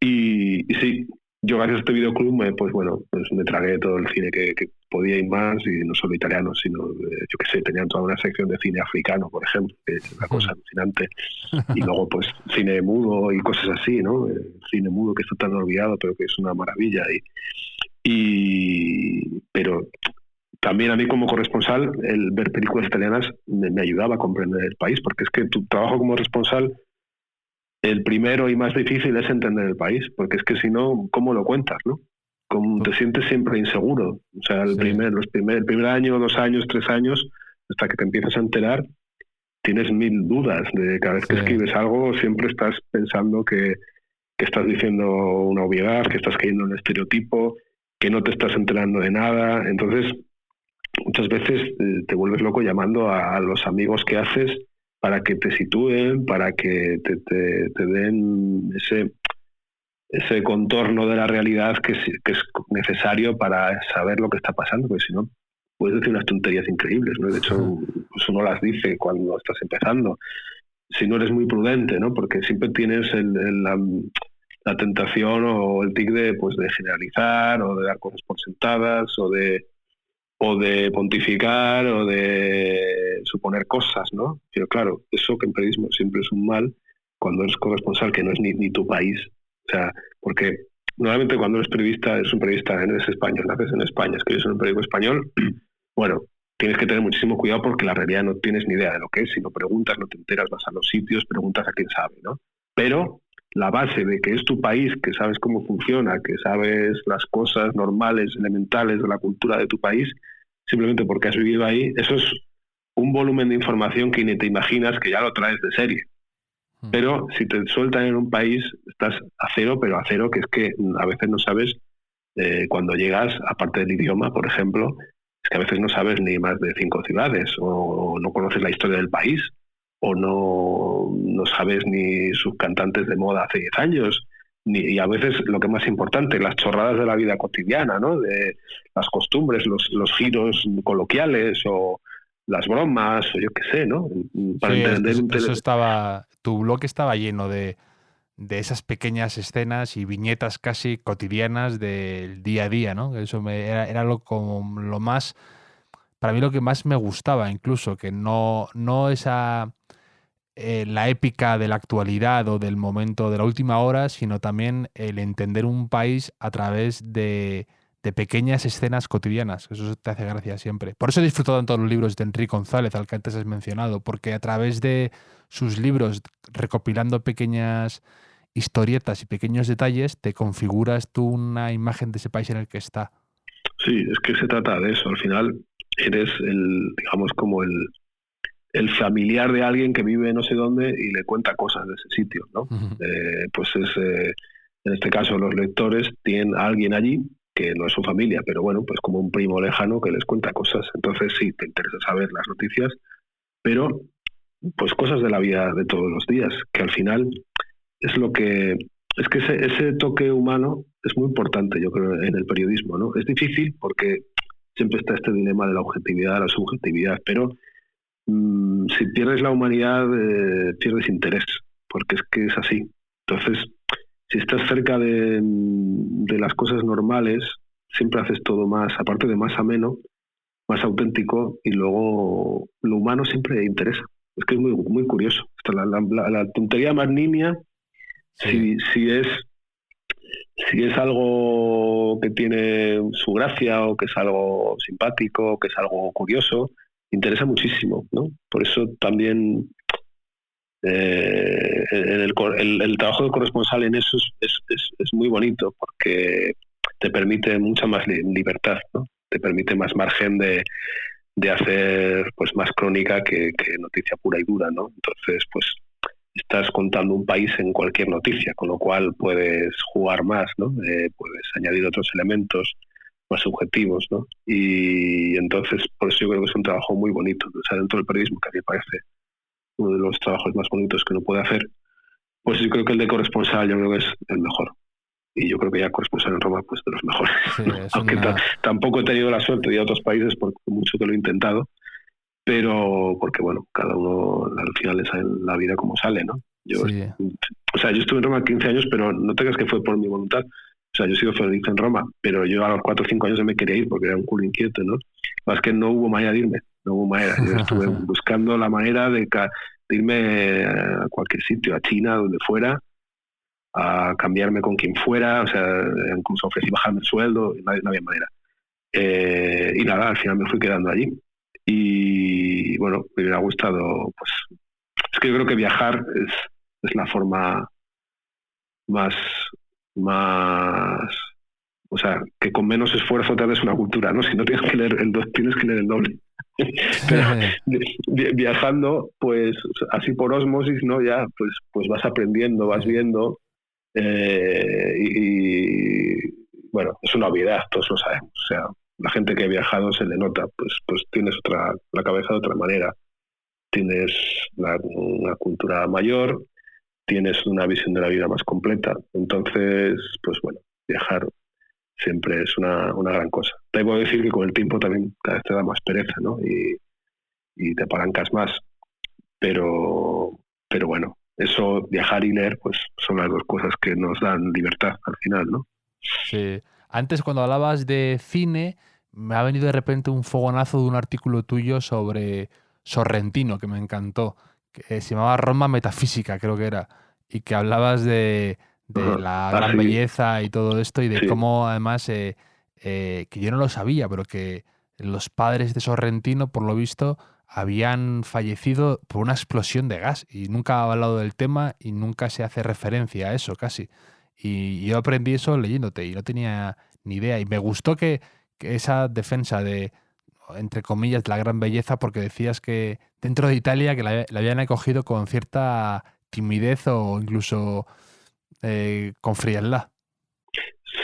Y sí, yo gracias a este videoclub pues me tragué todo el cine que podía y más, y no solo italiano, sino, yo qué sé, tenían toda una sección de cine africano, por ejemplo, que es una cosa alucinante, y luego pues cine mudo y cosas así, ¿no? Cine mudo que está tan olvidado, pero que es una maravilla, pero también a mí como corresponsal, el ver películas italianas me ayudaba a comprender el país, porque es que tu trabajo como corresponsal, el primero y más difícil es entender el país, porque es que si no, ¿cómo lo cuentas, no? Te sientes siempre inseguro. O sea, el primer año, 2 años, 3 años, hasta que te empiezas a enterar, tienes 1000 dudas. De cada vez que escribes algo, siempre estás pensando que estás diciendo una obviedad, que estás cayendo en un estereotipo, que no te estás enterando de nada. Entonces, muchas veces te vuelves loco llamando a los amigos que haces para que te sitúen, para que te den ese contorno de la realidad que es necesario para saber lo que está pasando, porque si no, puedes decir unas tonterías increíbles, ¿no? De hecho, pues uno las dice cuando estás empezando, si no eres muy prudente, ¿no? Porque siempre tienes la tentación o el tic de generalizar, o de dar cosas por sentadas, o de pontificar, o de suponer cosas, ¿no? Pero claro, eso que en periodismo siempre es un mal cuando eres corresponsal, que no es ni tu país. O sea, porque normalmente cuando eres periodista, eres un periodista, eres español, naces en España, escribes en un periódico español, bueno, tienes que tener muchísimo cuidado porque la realidad no tienes ni idea de lo que es. Si no preguntas, no te enteras, vas a los sitios, preguntas a quien sabe, ¿no? Pero la base de que es tu país, que sabes cómo funciona, que sabes las cosas normales, elementales de la cultura de tu país, simplemente porque has vivido ahí, eso es un volumen de información que ni te imaginas, que ya lo traes de serie. Pero si te sueltan en un país, estás a cero, pero a cero, que es que a veces no sabes, cuando llegas, aparte del idioma, por ejemplo, es que a veces no sabes ni más de 5 ciudades, o no conoces la historia del país, o no sabes ni sus cantantes de moda hace 10 años, y a veces lo que es más importante, las chorradas de la vida cotidiana, ¿no? De las costumbres, los giros coloquiales, o las bromas, o yo qué sé, ¿no? Para entender tu blog estaba lleno de esas pequeñas escenas y viñetas casi cotidianas del día a día, ¿no? Eso era lo más, para mí lo que más me gustaba, incluso, que no esa la épica de la actualidad o del momento de la última hora, sino también el entender un país a través de pequeñas escenas cotidianas. Eso te hace gracia siempre. Por eso he disfrutado tanto los libros de Enrique González, al que antes has mencionado, porque a través de sus libros, recopilando pequeñas historietas y pequeños detalles, te configuras tú una imagen de ese país en el que está. Sí, es que se trata de eso. Al final eres como el familiar de alguien que vive no sé dónde y le cuenta cosas de ese sitio, ¿no? Uh-huh. En este caso los lectores tienen a alguien allí que no es su familia, pero bueno, pues como un primo lejano que les cuenta cosas. Entonces sí, te interesa saber las noticias, pero pues cosas de la vida de todos los días, que al final es lo que... Es que ese toque humano es muy importante, yo creo, en el periodismo, ¿no? Es difícil porque siempre está este dilema de la objetividad, la subjetividad, pero si pierdes la humanidad, pierdes interés, porque es que es así. Entonces, si estás cerca de las cosas normales, siempre haces todo más, aparte de más ameno, más auténtico, y luego lo humano siempre interesa. Es que es muy, muy curioso. Hasta la tontería más nimia, sí. si si es algo que tiene su gracia o que es algo simpático, que es algo curioso, interesa muchísimo, ¿no? Por eso también el trabajo de corresponsal en eso es muy bonito, porque te permite mucha más libertad, ¿no? Te permite más margen de hacer pues más crónica que noticia pura y dura, ¿no? Entonces, pues estás contando un país en cualquier noticia, con lo cual puedes jugar más, ¿no? Puedes añadir otros elementos más subjetivos, ¿no? Y entonces, por eso yo creo que es un trabajo muy bonito. O sea, dentro del periodismo, que a mí me parece uno de los trabajos más bonitos que uno puede hacer, pues yo creo que el de corresponsal yo creo que es el mejor. Y yo creo que ya corresponsal en Roma, pues de los mejores. Sí, Aunque tampoco he tenido la suerte de ir a otros países, por mucho que lo he intentado, pero porque, bueno, cada uno al final es en la vida como sale, ¿no? Sí. O sea, yo estuve en Roma 15 años, pero no te creas que fue por mi voluntad. O sea, yo he sido feliz en Roma, pero yo a los 4 o 5 años me quería ir porque era un culo inquieto, ¿no? Más que no hubo manera de irme, no hubo manera. Yo estuve buscando la manera de irme a cualquier sitio, a China, donde fuera, a cambiarme con quien fuera, o sea, incluso ofrecí bajarme el sueldo, no había manera. Y nada, al final me fui quedando allí. Y bueno, me hubiera gustado, pues, es que yo creo que viajar es la forma más, o sea, que con menos esfuerzo te haces una cultura, ¿no? Si no tienes que leer tienes que leer el doble. Pero viajando, pues, así por ósmosis, ¿no? Ya, pues vas aprendiendo, vas viendo, y bueno, es una obviedad, todos lo sabemos. O sea, la gente que ha viajado se le nota, pues tienes la cabeza de otra manera, tienes una cultura mayor, tienes una visión de la vida más completa. Entonces, pues bueno, viajar siempre es una gran cosa. Te puedo decir que con el tiempo también cada vez te da más pereza, ¿no? Y te apalancas más. Pero bueno, eso, viajar y leer, pues son las dos cosas que nos dan libertad al final, ¿no? Sí. Antes, cuando hablabas de cine, me ha venido de repente un fogonazo de un artículo tuyo sobre Sorrentino, que me encantó, que se llamaba Roma Metafísica, creo que era, y que hablabas de la gran belleza y todo esto, y de cómo además, que yo no lo sabía, pero que los padres de Sorrentino, por lo visto, habían fallecido por una explosión de gas, y nunca ha hablado del tema y nunca se hace referencia a eso casi. Y yo aprendí eso leyéndote y no tenía ni idea. Y me gustó que esa defensa de, entre comillas, de la gran belleza, porque decías que dentro de Italia que la habían acogido con cierta timidez o incluso con frialdad.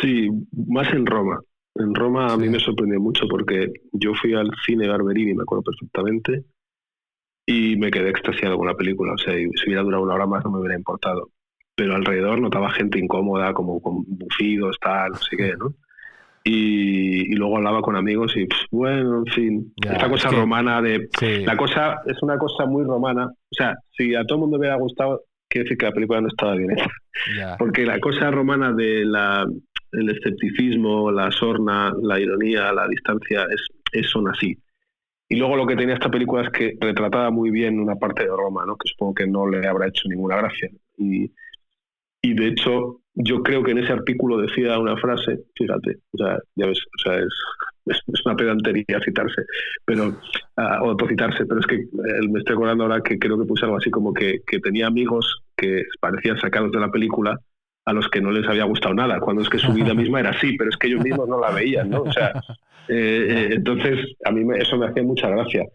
Sí, más en Roma. En Roma a mí me sorprendió mucho porque yo fui al cine Barberini, me acuerdo perfectamente, y me quedé extasiado con la película. O sea, si hubiera durado 1 hora más no me hubiera importado. Pero alrededor notaba gente incómoda, como con bufidos, tal, no sé qué, ¿no? Y luego hablaba con amigos y, bueno, en fin, esta cosa romana de... Sí. La cosa es una cosa muy romana. O sea, si a todo el mundo le hubiera gustado, quiere decir que la película no estaba bien hecha. Porque la cosa romana de el escepticismo, la sorna, la ironía, la distancia, son así. Y luego lo que tenía esta película es que retrataba muy bien una parte de Roma, ¿no? Que supongo que no le habrá hecho ninguna gracia. Y de hecho, yo creo que en ese artículo decía una frase, fíjate, o sea, ya ves, o sea, es una pedantería citarse, pero o autocitarse, pero es que me estoy acordando ahora que creo que puse algo así como que tenía amigos que parecían sacados de la película a los que no les había gustado nada, cuando es que su vida misma era así, pero es que ellos mismos no la veían, ¿no? O sea, entonces a mí eso me hacía mucha gracia.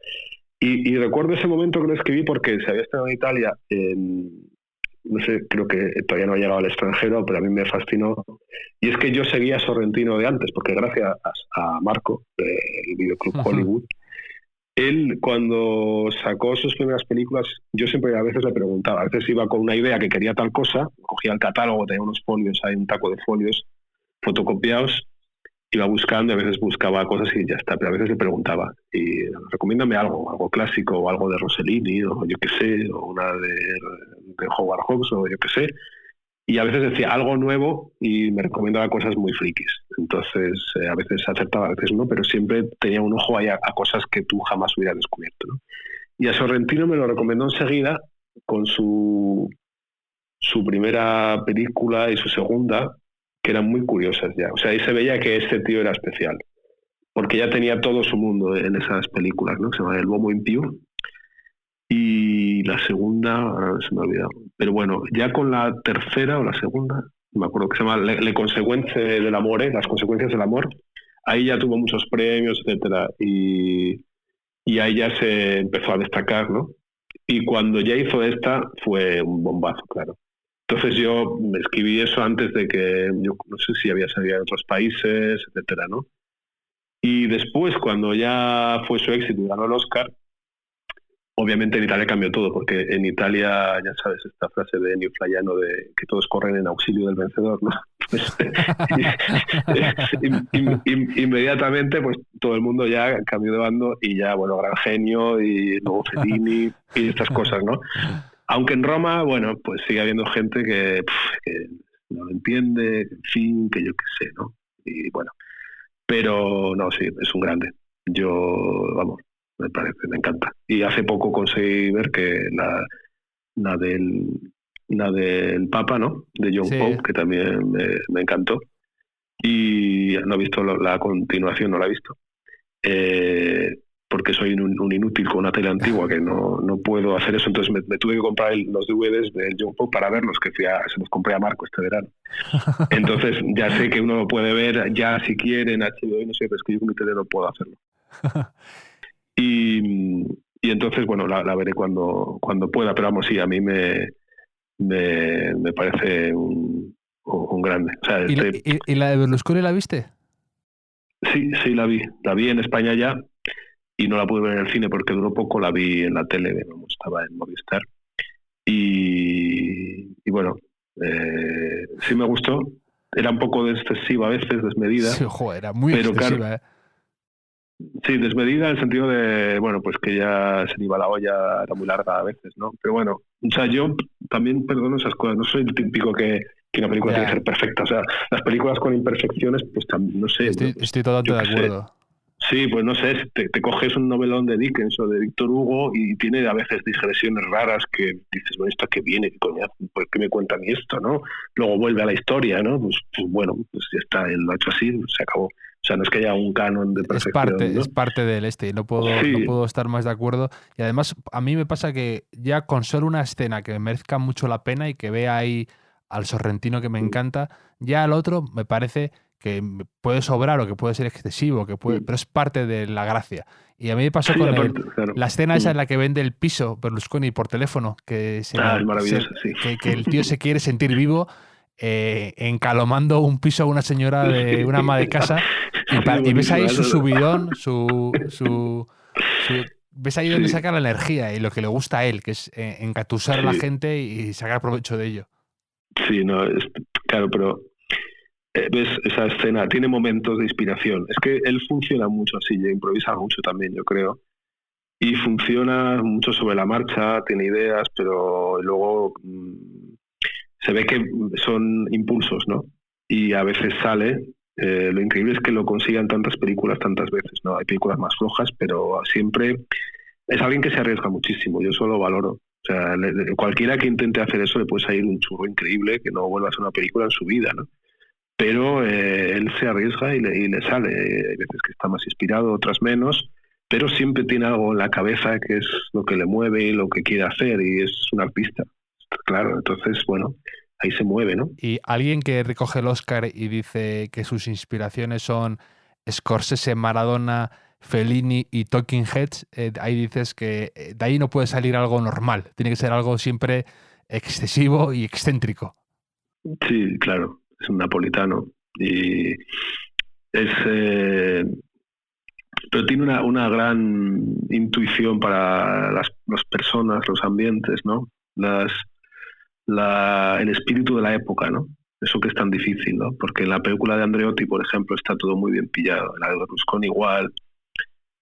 Y recuerdo ese momento que lo escribí porque se había estado en Italia, no sé, creo que todavía no ha llegado al extranjero, pero a mí me fascinó. Y es que yo seguía a Sorrentino de antes, porque gracias a Marco, del Videoclub Hollywood, él cuando sacó sus primeras películas, yo siempre a veces le preguntaba, a veces iba con una idea que quería tal cosa, cogía el catálogo, tenía unos folios, hay un taco de folios fotocopiados, iba buscando, a veces buscaba cosas y ya está, pero a veces le preguntaba, y recomiéndame algo clásico, o algo de Rossellini, o yo qué sé, o una de Howard Hawks, o yo qué sé, y a veces decía algo nuevo y me recomendaba cosas muy frikis. Entonces, a veces acertaba, a veces no, pero siempre tenía un ojo ahí a cosas que tú jamás hubieras descubierto, ¿no? Y a Sorrentino me lo recomendó enseguida con su primera película y su segunda, que eran muy curiosas ya. O sea, ahí se veía que este tío era especial, porque ya tenía todo su mundo en esas películas, ¿no? Se llama El Bomo Impío. Y la segunda, ahora se me ha olvidado. Pero bueno, ya con la tercera o la segunda, no me acuerdo, que se llama Le Consecuencia del Amor, Las Consecuencias del Amor. Ahí ya tuvo muchos premios, etcétera. Y ahí ya se empezó a destacar, ¿no? Y cuando ya hizo esta, fue un bombazo, claro. Entonces yo me escribí eso antes de que, yo no sé si había salido en otros países, etcétera, ¿no? Y después, cuando ya fue su éxito y ganó el Oscar, obviamente en Italia cambió todo, porque en Italia, ya sabes, esta frase de Ennio Flaiano de que todos corren en auxilio del vencedor, ¿no? Pues, inmediatamente, pues todo el mundo ya cambió de bando y ya, bueno, Gran Genio y luego Fellini y estas cosas, ¿no? Aunque en Roma, bueno, pues sigue habiendo gente que no lo entiende, en fin, que yo qué sé, ¿no? Y bueno, pero no, sí, es un grande. Yo, vamos, me parece, me encanta. Y hace poco conseguí ver que la del Papa, ¿no? De John Pope, que también me encantó. Y no he visto la continuación, no la he visto. Porque soy un inútil con una tele antigua que no puedo hacer eso, entonces me tuve que comprar los DVDs de John Pope para verlos, que se los compré a Marco este verano. Entonces ya sé que uno lo puede ver ya si quiere en HBO y no sé, pero es que yo con mi tele no puedo hacerlo. Y entonces, bueno, la veré cuando pueda, pero vamos, sí, a mí me parece un grande. O sea, ¿Y la de Berlusconi la viste? Sí, la vi en España ya. Y no la pude ver en el cine porque duró poco, la vi en la tele, estaba en Movistar. Y bueno, sí me gustó. Era un poco excesiva a veces, desmedida. Sí, joder, era muy excesiva, claro, Sí, desmedida en el sentido de, bueno, pues que ya se le iba la olla, era muy larga a veces, ¿no? Pero bueno, o sea, yo también perdono esas cosas. No soy el típico que una película tiene que ser perfecta. O sea, las películas con imperfecciones, pues también, no sé. Estoy totalmente de acuerdo. Sí, pues no sé, te coges un novelón de Dickens o de Víctor Hugo y tiene a veces digresiones raras que dices, bueno, ¿esto qué viene? ¿Por qué me cuentan esto, no? Luego vuelve a la historia, ¿no? Pues bueno, pues ya está, él lo ha hecho así, se acabó. O sea, no es que haya un canon de perfección. Es parte del y no puedo estar más de acuerdo. Y además, a mí me pasa que ya con solo una escena que me merezca mucho la pena y que vea ahí al Sorrentino que me encanta, ya al otro me parece que puede sobrar o que puede ser excesivo, pero es parte de la gracia. Y a mí me pasó con la escena esa en la que vende el piso Berlusconi por teléfono, que es maravilloso, que el tío se quiere sentir vivo encalomando un piso a una señora de una ama de casa y ves ahí su subidón, ves ahí donde saca la energía y lo que le gusta a él, que es engatusar a la gente y sacar provecho de ello. Sí, no, claro, pero ves esa escena, tiene momentos de inspiración. Es que él funciona mucho así, improvisa mucho también, yo creo. Y funciona mucho sobre la marcha, tiene ideas, pero luego se ve que son impulsos, ¿no? Y a veces sale. Lo increíble es que lo consigan tantas películas tantas veces, ¿no? Hay películas más flojas, pero siempre es alguien que se arriesga muchísimo. Yo eso lo valoro. O sea, cualquiera que intente hacer eso le puede salir un churro increíble que no vuelva a ser una película en su vida, ¿no? Pero él se arriesga y le sale. Hay veces que está más inspirado, otras menos, pero siempre tiene algo en la cabeza que es lo que le mueve y lo que quiere hacer, y es un artista. Claro, entonces, bueno, ahí se mueve, ¿no? Y alguien que recoge el Oscar y dice que sus inspiraciones son Scorsese, Maradona, Fellini y Talking Heads, ahí dices que de ahí no puede salir algo normal, tiene que ser algo siempre excesivo y excéntrico. Sí, claro, es un napolitano y es... pero tiene una gran intuición para las personas, los ambientes, ¿no? El espíritu de la época, ¿no? Eso que es tan difícil, ¿no? Porque en la película de Andreotti, por ejemplo, está todo muy bien pillado. En la de Berlusconi igual.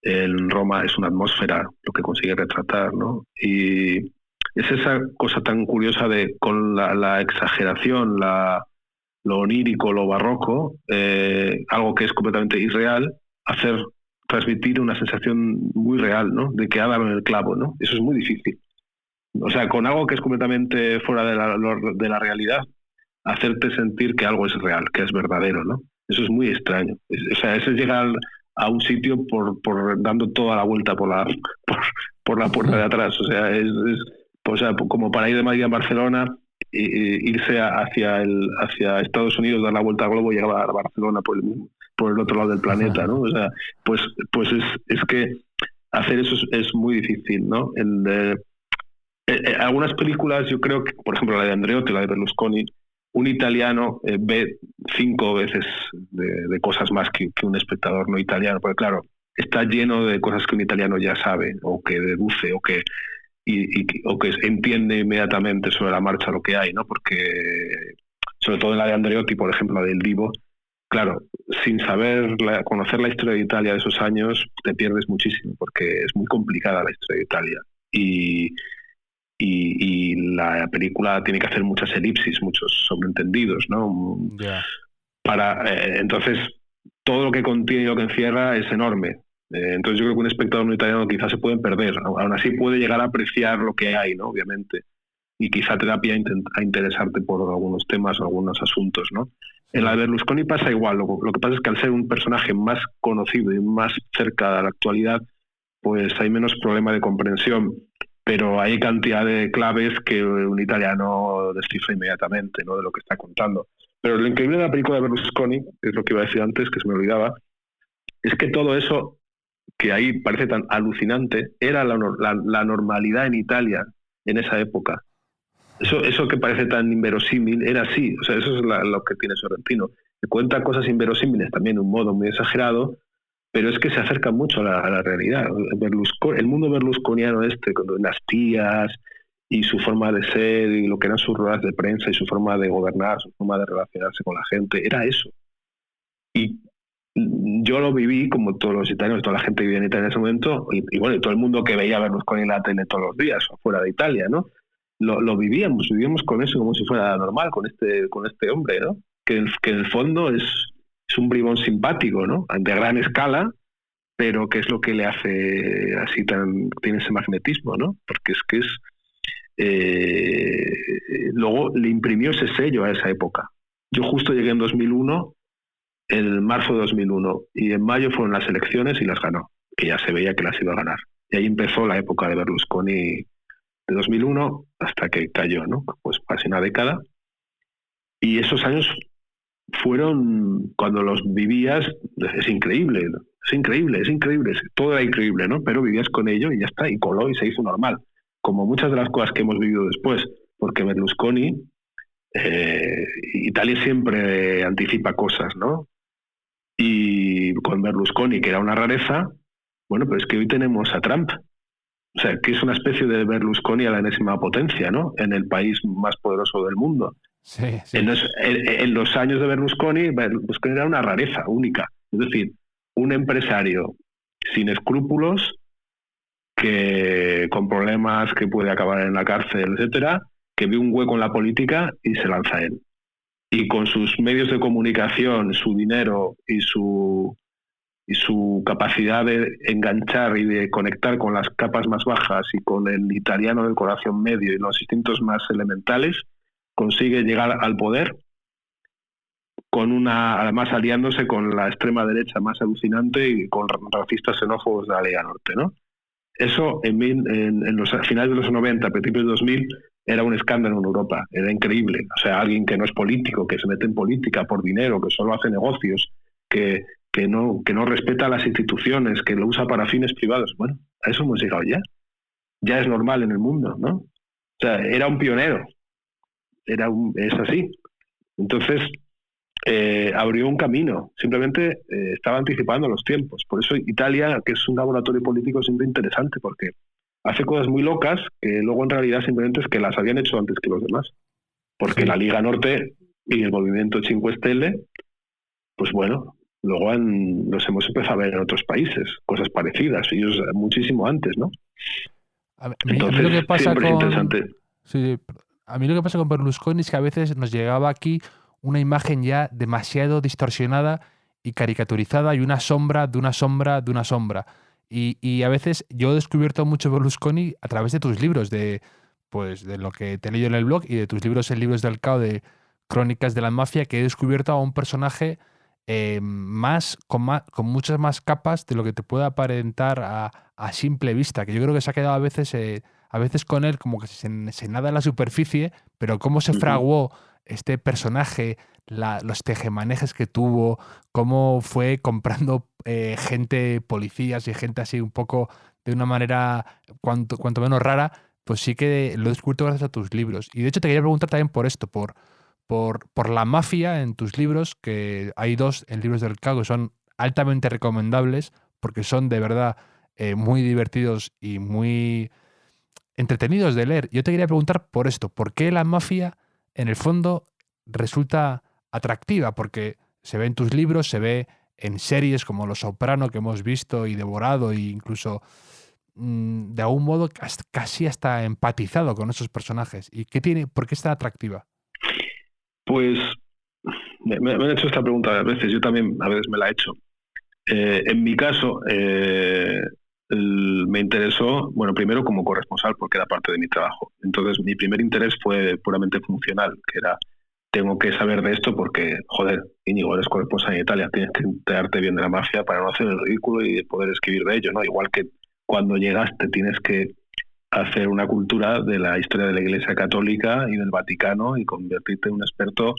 En Roma es una atmósfera lo que consigue retratar, ¿no? Y es esa cosa tan curiosa de con la exageración, lo onírico, lo barroco, algo que es completamente irreal, transmitir una sensación muy real, ¿no? De que ha dado en el clavo, ¿no? Eso es muy difícil. O sea, con algo que es completamente fuera de la realidad, hacerte sentir que algo es real, que es verdadero, ¿no? Eso es muy extraño. O sea, eso es llegar a un sitio por dando toda la vuelta por la puerta de atrás. O sea, o sea, como para ir de Madrid a Barcelona, irse hacia Estados Unidos, dar la vuelta al globo y llegar a Barcelona por el otro lado del planeta, ¿no? O sea, pues es que hacer eso es muy difícil, ¿no? Algunas películas, yo creo que, por ejemplo, la de Andreotti, la de Berlusconi, un italiano ve 5 veces de cosas más que un espectador no italiano, porque claro, está lleno de cosas que un italiano ya sabe, o que deduce, o que entiende inmediatamente sobre la marcha lo que hay, ¿no? Porque, sobre todo en la de Andreotti, por ejemplo, la del Divo, claro, sin conocer la historia de Italia de esos años, te pierdes muchísimo, porque es muy complicada la historia de Italia. Y la película tiene que hacer muchas elipsis, muchos sobreentendidos, ¿no? Yeah. Entonces, todo lo que contiene y lo que encierra es enorme. Entonces yo creo que un espectador no italiano quizás se puede perder. Aún así puede llegar a apreciar lo que hay, ¿no? Obviamente. Y quizá te da pie a interesarte por algunos temas o algunos asuntos, ¿no? En la de Berlusconi pasa igual. Lo que pasa es que al ser un personaje más conocido y más cerca de la actualidad, pues hay menos problema de comprensión. Pero hay cantidad de claves que un italiano descifra inmediatamente, ¿no? De lo que está contando. Pero lo increíble de la película de Berlusconi, es lo que iba a decir antes, que se me olvidaba, es que todo eso que ahí parece tan alucinante era la normalidad en Italia en esa época. Eso que parece tan inverosímil era así. O sea, eso es lo que tiene Sorrentino. Que cuenta cosas inverosímiles también de un modo muy exagerado, pero es que se acerca mucho a la realidad. El mundo berlusconiano con las tías y su forma de ser y lo que eran sus ruedas de prensa y su forma de gobernar, su forma de relacionarse con la gente, era eso. Y yo lo viví como todos los italianos, toda la gente que vivía en Italia en ese momento, y bueno, y todo el mundo que veía a Berlusconi en la tele todos los días, fuera de Italia, ¿no? Lo vivíamos con eso como si fuera normal, con este hombre, ¿no? Que en el fondo es un bribón simpático, ¿no? De gran escala, pero que es lo que le hace así tiene ese magnetismo, ¿no? Porque luego le imprimió ese sello a esa época. Yo justo llegué en 2001, en marzo de 2001, y en mayo fueron las elecciones y las ganó, que ya se veía que las iba a ganar. Y ahí empezó la época de Berlusconi de 2001 hasta que cayó, ¿no? Pues casi una década. Y esos años fueron, cuando los vivías, es increíble, todo era increíble, ¿no? Pero vivías con ello y ya está, y coló y se hizo normal, como muchas de las cosas que hemos vivido después, porque Berlusconi, Italia siempre anticipa cosas, ¿no? Y con Berlusconi, que era una rareza, bueno, pero es que hoy tenemos a Trump, o sea, que es una especie de Berlusconi a la enésima potencia, ¿no? En el país más poderoso del mundo. Sí, sí. En los años de Berlusconi era una rareza única. Es decir, un empresario sin escrúpulos, que con problemas, que puede acabar en la cárcel, etcétera, que ve un hueco en la política y se lanza él. Y con sus medios de comunicación, su dinero y su capacidad de enganchar y de conectar con las capas más bajas y con el italiano del corazón medio y los instintos más elementales, consigue llegar al poder además aliándose con la extrema derecha más alucinante y con racistas xenófobos de la Liga Norte, ¿no? Eso en los finales de los 90, principios de 2000, era un escándalo en Europa, era increíble. O sea, alguien que no es político, que se mete en política por dinero, que solo hace negocios, que no respeta las instituciones, que lo usa para fines privados. Bueno, a eso hemos llegado ya. Ya es normal en el mundo, ¿no? O sea, era un pionero. Es así. Entonces, abrió un camino. Simplemente estaba anticipando los tiempos. Por eso Italia, que es un laboratorio político, es siempre interesante, porque hace cosas muy locas que luego en realidad simplemente es que las habían hecho antes que los demás. Porque Sí. la Liga Norte y el movimiento 5 Stelle, pues bueno, luego los hemos empezado a ver en otros países, cosas parecidas, ellos muchísimo antes, ¿no? Entonces, a mí lo que pasa siempre es interesante. Sí, a mí lo que pasa con Berlusconi es que a veces nos llegaba aquí una imagen ya demasiado distorsionada y caricaturizada y una sombra de una sombra de una sombra. Y a veces yo he descubierto mucho Berlusconi a través de tus libros, de lo que te he leído en el blog y de tus libros en Libros del Cao, de Crónicas de la Mafia, que he descubierto a un personaje con muchas más capas de lo que te puede aparentar a simple vista, que yo creo que se ha quedado a veces con él como que se nada en la superficie, pero cómo se fraguó este personaje, los tejemanejes que tuvo, cómo fue comprando gente, policías y gente así un poco de una manera cuanto menos rara, pues sí que lo he descubierto gracias a tus libros. Y de hecho te quería preguntar también por esto, por la mafia en tus libros, que hay 2 en Libros del Cago, son altamente recomendables porque son de verdad muy divertidos y muy entretenidos de leer. Yo te quería preguntar por esto, ¿por qué la mafia en el fondo resulta atractiva? Porque se ve en tus libros, se ve en series como Los Soprano, que hemos visto y devorado, e incluso de algún modo casi hasta empatizado con esos personajes. ¿Y por qué es tan atractiva? Pues me han hecho esta pregunta a veces, yo también a veces me la he hecho. En mi caso, me interesó, bueno, primero como corresponsal, porque era parte de mi trabajo. Entonces, mi primer interés fue puramente funcional, que era, tengo que saber de esto porque, joder, Íñigo, eres corresponsal en Italia, tienes que enterarte bien de la mafia para no hacer el ridículo y poder escribir de ello, ¿no? Igual que cuando llegaste tienes que hacer una cultura de la historia de la Iglesia Católica y del Vaticano y convertirte en un experto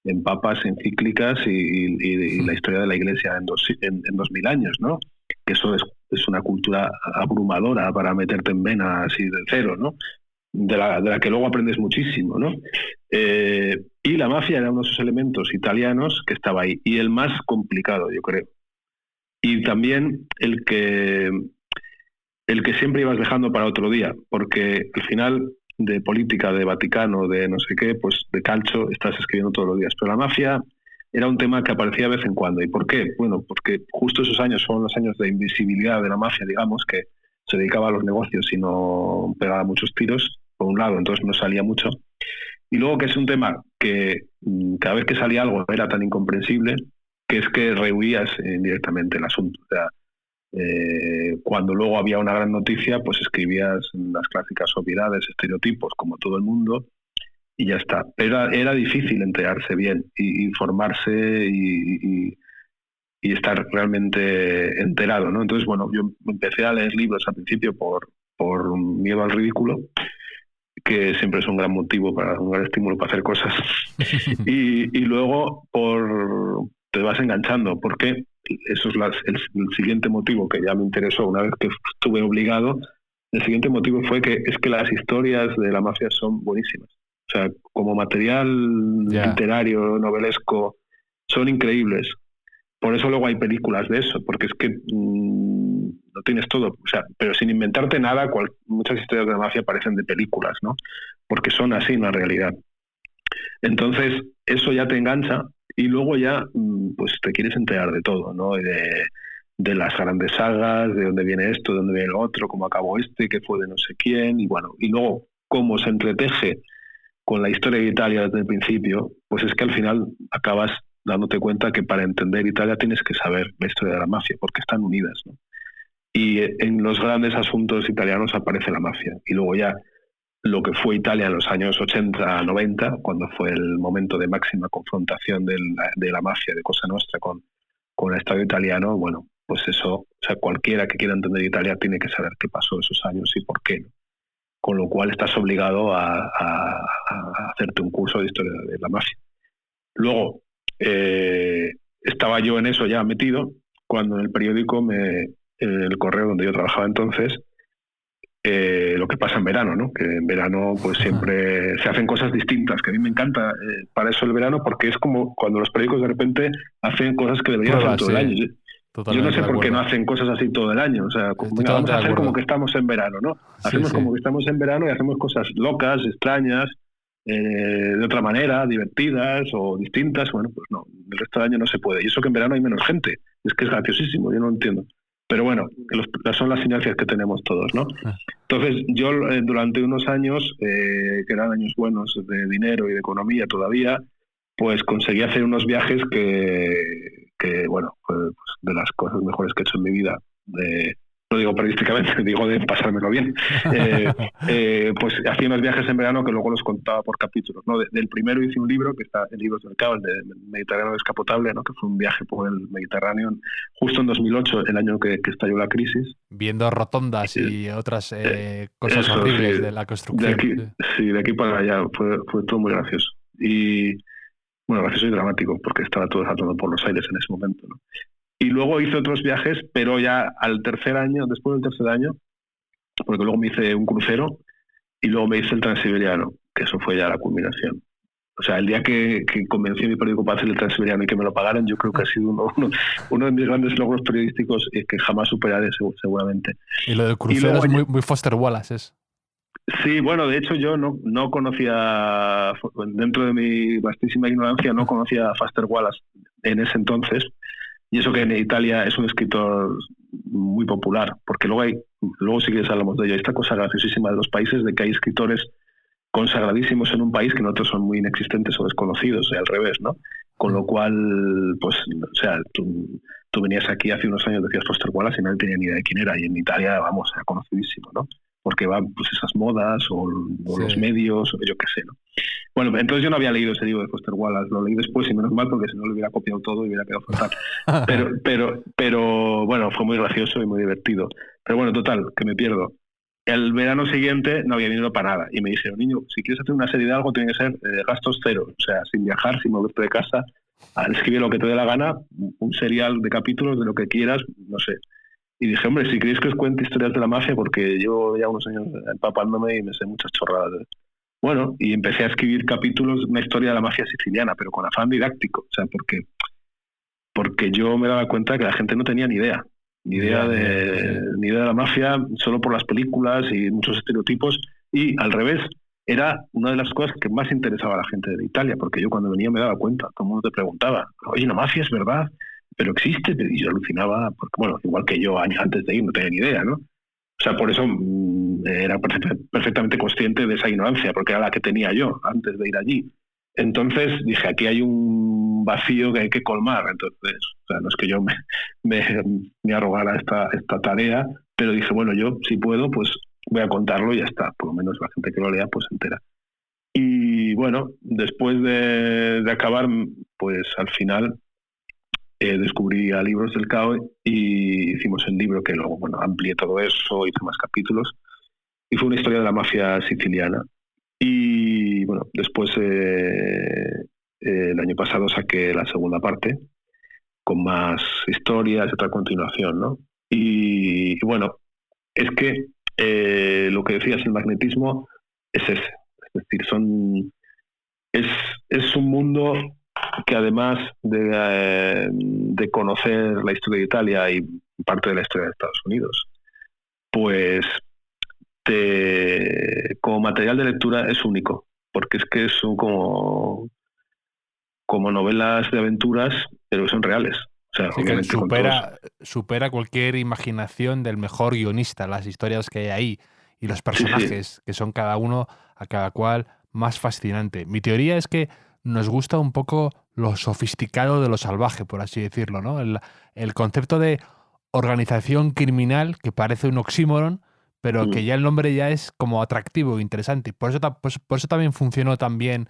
en papas, encíclicas y la historia de la Iglesia en 2000 años, ¿no? Que eso es una cultura abrumadora para meterte en vena así de cero, ¿no? De la que luego aprendes muchísimo, ¿no? Y la mafia era uno de esos elementos italianos que estaba ahí, y el más complicado, yo creo. Y también el que siempre ibas dejando para otro día, porque al final de política, de Vaticano, de no sé qué, pues de calcio estás escribiendo todos los días. Pero la mafia era un tema que aparecía de vez en cuando. ¿Y por qué? Bueno, porque justo esos años son los años de invisibilidad de la mafia, digamos, que se dedicaba a los negocios y no pegaba muchos tiros, por un lado, entonces no salía mucho. Y luego que es un tema que cada vez que salía algo era tan incomprensible que es que rehuías directamente el asunto. O sea, cuando luego había una gran noticia, pues escribías las clásicas obviedades, estereotipos, como todo el mundo, y ya está. Pero era difícil enterarse bien, y informarse y estar realmente enterado, ¿no? Entonces, bueno, yo empecé a leer libros al principio por miedo al ridículo, que siempre es un gran motivo, un gran estímulo para hacer cosas. y luego te vas enganchando, porque eso es el siguiente motivo que ya me interesó una vez que estuve obligado. El siguiente motivo fue que es que las historias de la mafia son buenísimas. O sea, como material literario, novelesco, son increíbles. Por eso luego hay películas de eso, porque es que no tienes todo. O sea, pero sin inventarte nada, muchas historias de la mafia parecen de películas, ¿no? Porque son así en la realidad. Entonces, eso ya te engancha. Y luego ya, pues te quieres enterar de todo, ¿no? De las grandes sagas, de dónde viene esto, de dónde viene el otro, cómo acabó qué fue de no sé quién, y bueno, y luego cómo se entreteje con la historia de Italia desde el principio, pues es que al final acabas dándote cuenta que para entender Italia tienes que saber la historia de la mafia, porque están unidas, ¿no? Y en los grandes asuntos italianos aparece la mafia, y luego ya lo que fue Italia en los años 80-90, cuando fue el momento de máxima confrontación de la mafia de Cosa Nostra con el Estado italiano, bueno, pues eso, o sea, cualquiera que quiera entender Italia tiene que saber qué pasó esos años y por qué, ¿no? Con lo cual estás obligado a hacerte un curso de historia de la mafia. Luego, estaba yo en eso ya metido, cuando en el periódico, en el Correo donde yo trabajaba entonces, lo que pasa en verano, ¿no? Que en verano pues siempre se hacen cosas distintas, que a mí me encanta para eso el verano, porque es como cuando los periódicos de repente hacen cosas que deberían hacer todo el año. Yo no sé por qué no hacen cosas así todo el año, o sea, vamos a hacer como que estamos en verano, ¿no? Hacemos como que estamos en verano y hacemos cosas locas, extrañas, de otra manera, divertidas o distintas. Bueno, pues no, el resto del año no se puede. Y eso que en verano hay menos gente, es que es graciosísimo, yo no entiendo. Pero bueno, son las inercias que tenemos todos, ¿no? Entonces, yo durante unos años, que eran años buenos de dinero y de economía todavía, pues conseguí hacer unos viajes que bueno, pues de las cosas mejores que he hecho en mi vida, lo digo periodísticamente, digo de pasármelo bien, pues hacía unos viajes en verano que luego los contaba por capítulos, ¿no? Del primero hice un libro, que está en Libros del Cao, el de Mediterráneo Descapotable, ¿no? Que fue un viaje por el Mediterráneo justo en 2008, el año que estalló la crisis. Viendo rotondas y otras cosas horribles de la construcción. De aquí para allá, fue todo muy gracioso. Y bueno, gracioso y dramático, porque estaba todo saltando por los aires en ese momento, ¿no? Y luego hice otros viajes, pero ya al tercer año, después del tercer año, porque luego me hice un crucero y luego me hice el Transiberiano, que eso fue ya la culminación. O sea, el día que convencí a mi periódico para hacer el Transiberiano y que me lo pagaran, yo creo que ha sido uno de mis grandes logros periodísticos que jamás superaré, seguramente. Y lo del crucero luego, es muy Foster Wallace, ¿es? Sí, bueno, de hecho yo no conocía, dentro de mi vastísima ignorancia, no conocía a Foster Wallace en ese entonces. Y eso que en Italia es un escritor muy popular, porque luego sí que hablamos de ello. Hay esta cosa graciosísima de los países de que hay escritores consagradísimos en un país que en otros son muy inexistentes o desconocidos, y al revés, ¿no? Con lo cual, pues, o sea, tú venías aquí hace unos años, decías Foster Wallace y nadie tenía ni idea de quién era, y en Italia, vamos, era conocidísimo, ¿no? Porque van pues esas modas o sí, los medios, o yo qué sé, ¿no? Bueno, entonces yo no había leído ese libro de Foster Wallace, lo leí después y menos mal porque si no lo hubiera copiado todo y hubiera quedado fatal. Pero bueno, fue muy gracioso y muy divertido. Pero bueno, total, que me pierdo. El verano siguiente no había dinero para nada y me dijeron, niño, si quieres hacer una serie de algo tiene que ser gastos cero, o sea, sin viajar, sin moverte de casa, escribe lo que te dé la gana, un serial de capítulos de lo que quieras, no sé. Y dije, hombre, si queréis que os cuente historias de la mafia, porque llevo ya unos años empapándome y me sé muchas chorradas. Bueno, y empecé a escribir capítulos de una historia de la mafia siciliana, pero con afán didáctico, o sea, porque yo me daba cuenta que la gente no tenía ni idea de la mafia, solo por las películas y muchos estereotipos, y al revés, era una de las cosas que más interesaba a la gente de Italia, porque yo cuando venía me daba cuenta, todo el mundo te preguntaba, oye, la mafia es verdad, pero existe, y yo alucinaba, porque bueno, igual que yo años antes de ir no tenía ni idea, ¿no? O sea, por eso era perfectamente consciente de esa ignorancia, porque era la que tenía yo antes de ir allí. Entonces dije, aquí hay un vacío que hay que colmar. Entonces, o sea, no es que yo me arrogara esta tarea, pero dije, bueno, yo si puedo, pues voy a contarlo y ya está. Por lo menos la gente que lo lea, pues se entera. Y bueno, después de acabar, pues al final descubrí a Libros del Cao y hicimos el libro que luego, bueno, amplié todo eso, hice más capítulos. Y fue una historia de la mafia siciliana. Y bueno, después el año pasado saqué la segunda parte con más historias y otra continuación, ¿no? Y bueno, es que lo que decías, el magnetismo es ese. Es decir, es un mundo que además de conocer la historia de Italia y parte de la historia de Estados Unidos, pues como material de lectura es único, porque es que son como novelas de aventuras, pero que son reales. O sea, sí, que supera cualquier imaginación del mejor guionista, las historias que hay ahí y los personajes, que son cada uno, a cada cual, más fascinante. Mi teoría es que nos gusta un poco lo sofisticado de lo salvaje, por así decirlo, ¿no? El concepto de organización criminal, que parece un oxímoron, pero que ya el nombre ya es como atractivo e interesante. Por eso también funcionó tan bien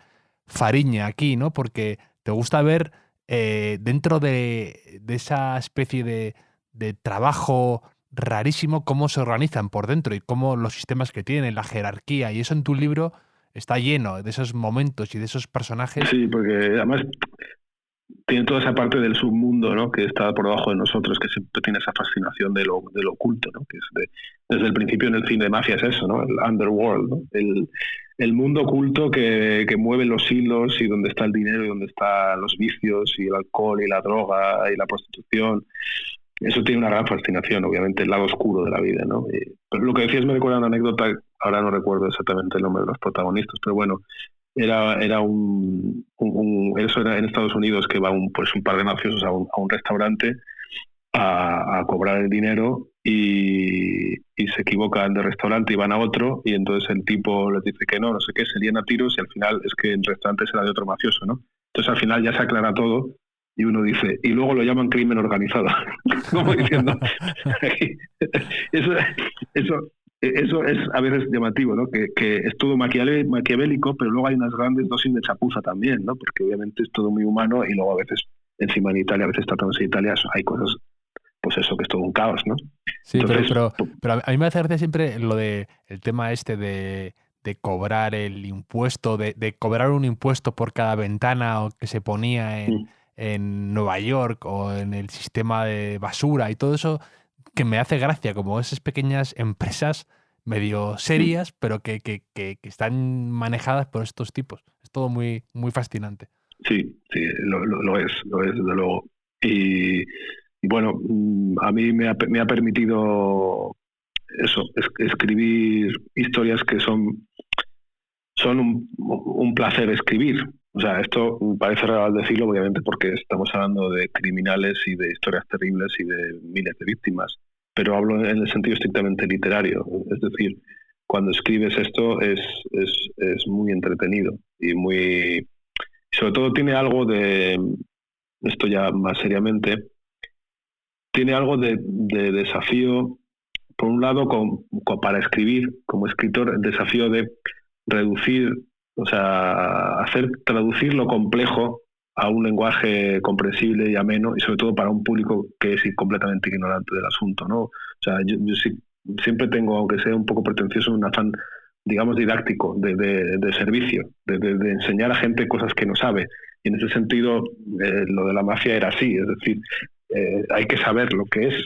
Fariña aquí, ¿no? Porque te gusta ver dentro de esa especie de trabajo rarísimo cómo se organizan por dentro y cómo los sistemas que tienen, la jerarquía, y eso en tu libro está lleno de esos momentos y de esos personajes. Sí, porque además tiene toda esa parte del submundo, ¿no? Que está por debajo de nosotros, que siempre tiene esa fascinación de lo oculto, ¿no? Que es desde el principio en el cine de mafia es eso, ¿no? El underworld, ¿no? El mundo oculto que mueve los hilos y donde está el dinero y donde están los vicios y el alcohol y la droga y la prostitución. Eso tiene una gran fascinación, obviamente, el lado oscuro de la vida, ¿no? Pero lo que decías me recuerda una anécdota, ahora no recuerdo exactamente el nombre de los protagonistas, pero bueno, era eso era en Estados Unidos, que va un par de mafiosos a un restaurante a cobrar el dinero y se equivocan de restaurante y van a otro, y entonces el tipo les dice que no sé qué, se lían a tiros y al final es que el restaurante será de otro mafioso, ¿no? Entonces al final ya se aclara todo Y uno dice, y luego lo llaman crimen organizado. Como diciendo, eso es a veces llamativo, ¿no? Que es todo maquiavélico, pero luego hay unas grandes dosis de chapuza también, ¿no? Porque obviamente es todo muy humano y luego a veces, encima en Italia, a veces tratándose de Italia, hay cosas, pues eso, que es todo un caos, ¿no? Sí, Entonces, pero a mí me hace gracia siempre lo de el tema este de cobrar el impuesto, de cobrar un impuesto por cada ventana que se ponía en Nueva York o en el sistema de basura y todo eso, que me hace gracia, como esas pequeñas empresas medio serias, pero que están manejadas por estos tipos. Es todo muy, muy fascinante. Sí, lo es, desde luego. Y bueno, a mí me ha permitido eso, escribir historias que son un placer escribir. O sea, esto parece raro al decirlo, obviamente, porque estamos hablando de criminales y de historias terribles y de miles de víctimas, pero hablo en el sentido estrictamente literario. Es decir, cuando escribes esto es muy entretenido y muy... Sobre todo tiene algo de... Esto ya más seriamente, tiene algo de desafío, por un lado, para escribir, como escritor, el desafío de reducir, o sea, traducir lo complejo a un lenguaje comprensible y ameno, y sobre todo para un público que es completamente ignorante del asunto, ¿no? O sea, yo siempre tengo, aunque sea un poco pretencioso, un afán, digamos, didáctico, de servicio, de enseñar a gente cosas que no sabe. Y en ese sentido, lo de la mafia era así, es decir, hay que saber lo que es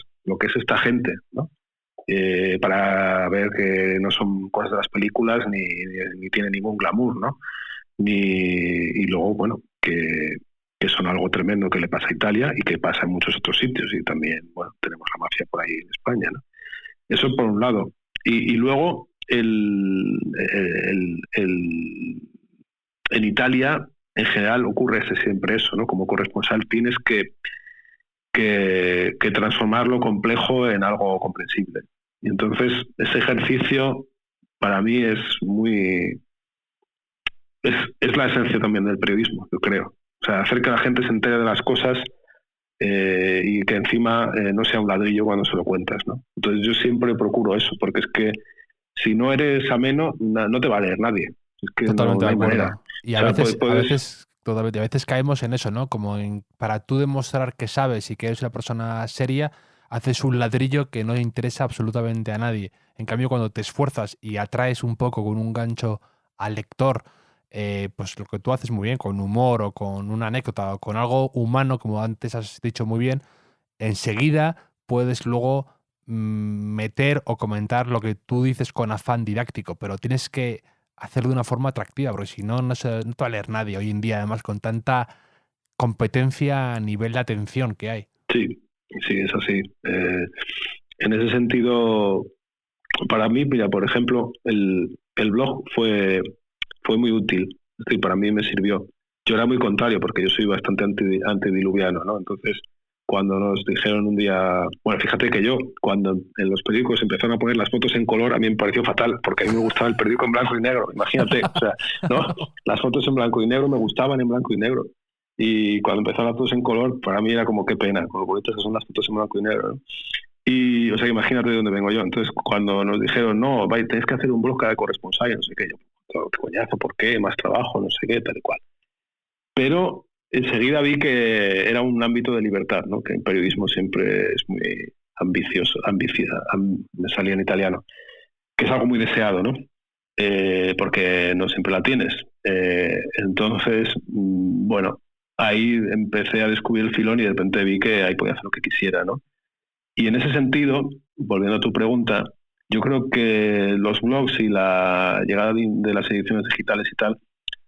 esta gente, ¿no? Para ver que no son cosas de las películas ni tiene ningún glamour, ¿no? Y luego, bueno, que son algo tremendo que le pasa a Italia y que pasa en muchos otros sitios, y también, bueno, tenemos la mafia por ahí en España, ¿no? Eso por un lado. Y luego, en Italia, en general, ocurre siempre eso, ¿no? Como corresponsal tienes que transformar lo complejo en algo comprensible. Y entonces ese ejercicio para mí es muy... Es la esencia también del periodismo, yo creo. O sea, hacer que la gente se entere de las cosas y que encima no sea un ladrillo cuando se lo cuentas, ¿no? Entonces yo siempre procuro eso, porque es que si no eres ameno, no te va a leer nadie. Es que Totalmente no hay de acuerdo. manera. Y a veces caemos en eso, ¿no? Como para tú demostrar que sabes y que eres una persona seria, haces un ladrillo que no interesa absolutamente a nadie. En cambio, cuando te esfuerzas y atraes un poco con un gancho al lector, pues lo que tú haces muy bien, con humor o con una anécdota o con algo humano, como antes has dicho muy bien, enseguida puedes luego meter o comentar lo que tú dices con afán didáctico, pero tienes que hacerlo de una forma atractiva, porque si no, no te va a leer nadie hoy en día, además con tanta competencia a nivel de atención que hay. Sí, es así. En ese sentido, para mí, mira, por ejemplo, el blog fue muy útil. Es decir, para mí me sirvió. Yo era muy contrario, porque yo soy bastante antidiluviano, ¿no? Entonces, cuando nos dijeron un día... Bueno, fíjate que yo, cuando en los periódicos empezaron a poner las fotos en color, a mí me pareció fatal, porque a mí me gustaba el periódico en blanco y negro. Imagínate, o sea, ¿no? Las fotos en blanco y negro me gustaban en blanco y negro. Y cuando empezaron las fotos en color, para mí era como qué pena, con lo bonitas que son las fotos en blanco y negro, ¿no? Y, o sea, imagínate de dónde vengo yo. Entonces, cuando nos dijeron, no, tenéis que hacer un blog cada corresponsal, no sé qué, yo, qué coñazo, ¿por qué? Más trabajo, no sé qué, tal y cual. Pero enseguida vi que era un ámbito de libertad, ¿no? Que el periodismo siempre es muy ambicioso, me salía en italiano, que es algo muy deseado, ¿no? Porque no siempre la tienes. Entonces, bueno, ahí empecé a descubrir el filón y de repente vi que ahí podía hacer lo que quisiera, ¿no? Y en ese sentido, volviendo a tu pregunta, yo creo que los blogs y la llegada de las ediciones digitales y tal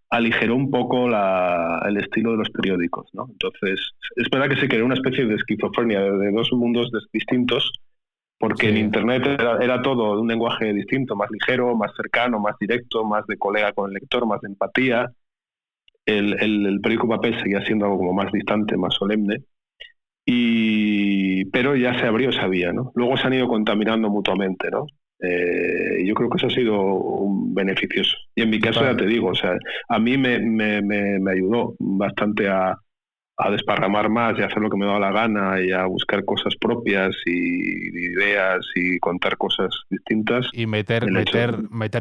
aligeró un poco el estilo de los periódicos, ¿no? Entonces, es verdad que se creó una especie de esquizofrenia de dos mundos distintos, porque en Internet era todo de un lenguaje distinto, más ligero, más cercano, más directo, más de colega con el lector, más de empatía. El periódico papel seguía siendo algo como más distante, más solemne, pero ya se abrió esa vía, ¿no? Luego se han ido contaminando mutuamente, ¿no? Yo creo que eso ha sido un beneficioso. Y en mi caso, ya te digo, o sea, a mí me ayudó bastante a a desparramar más y a hacer lo que me daba la gana y a buscar cosas propias y ideas y contar cosas distintas. Y meter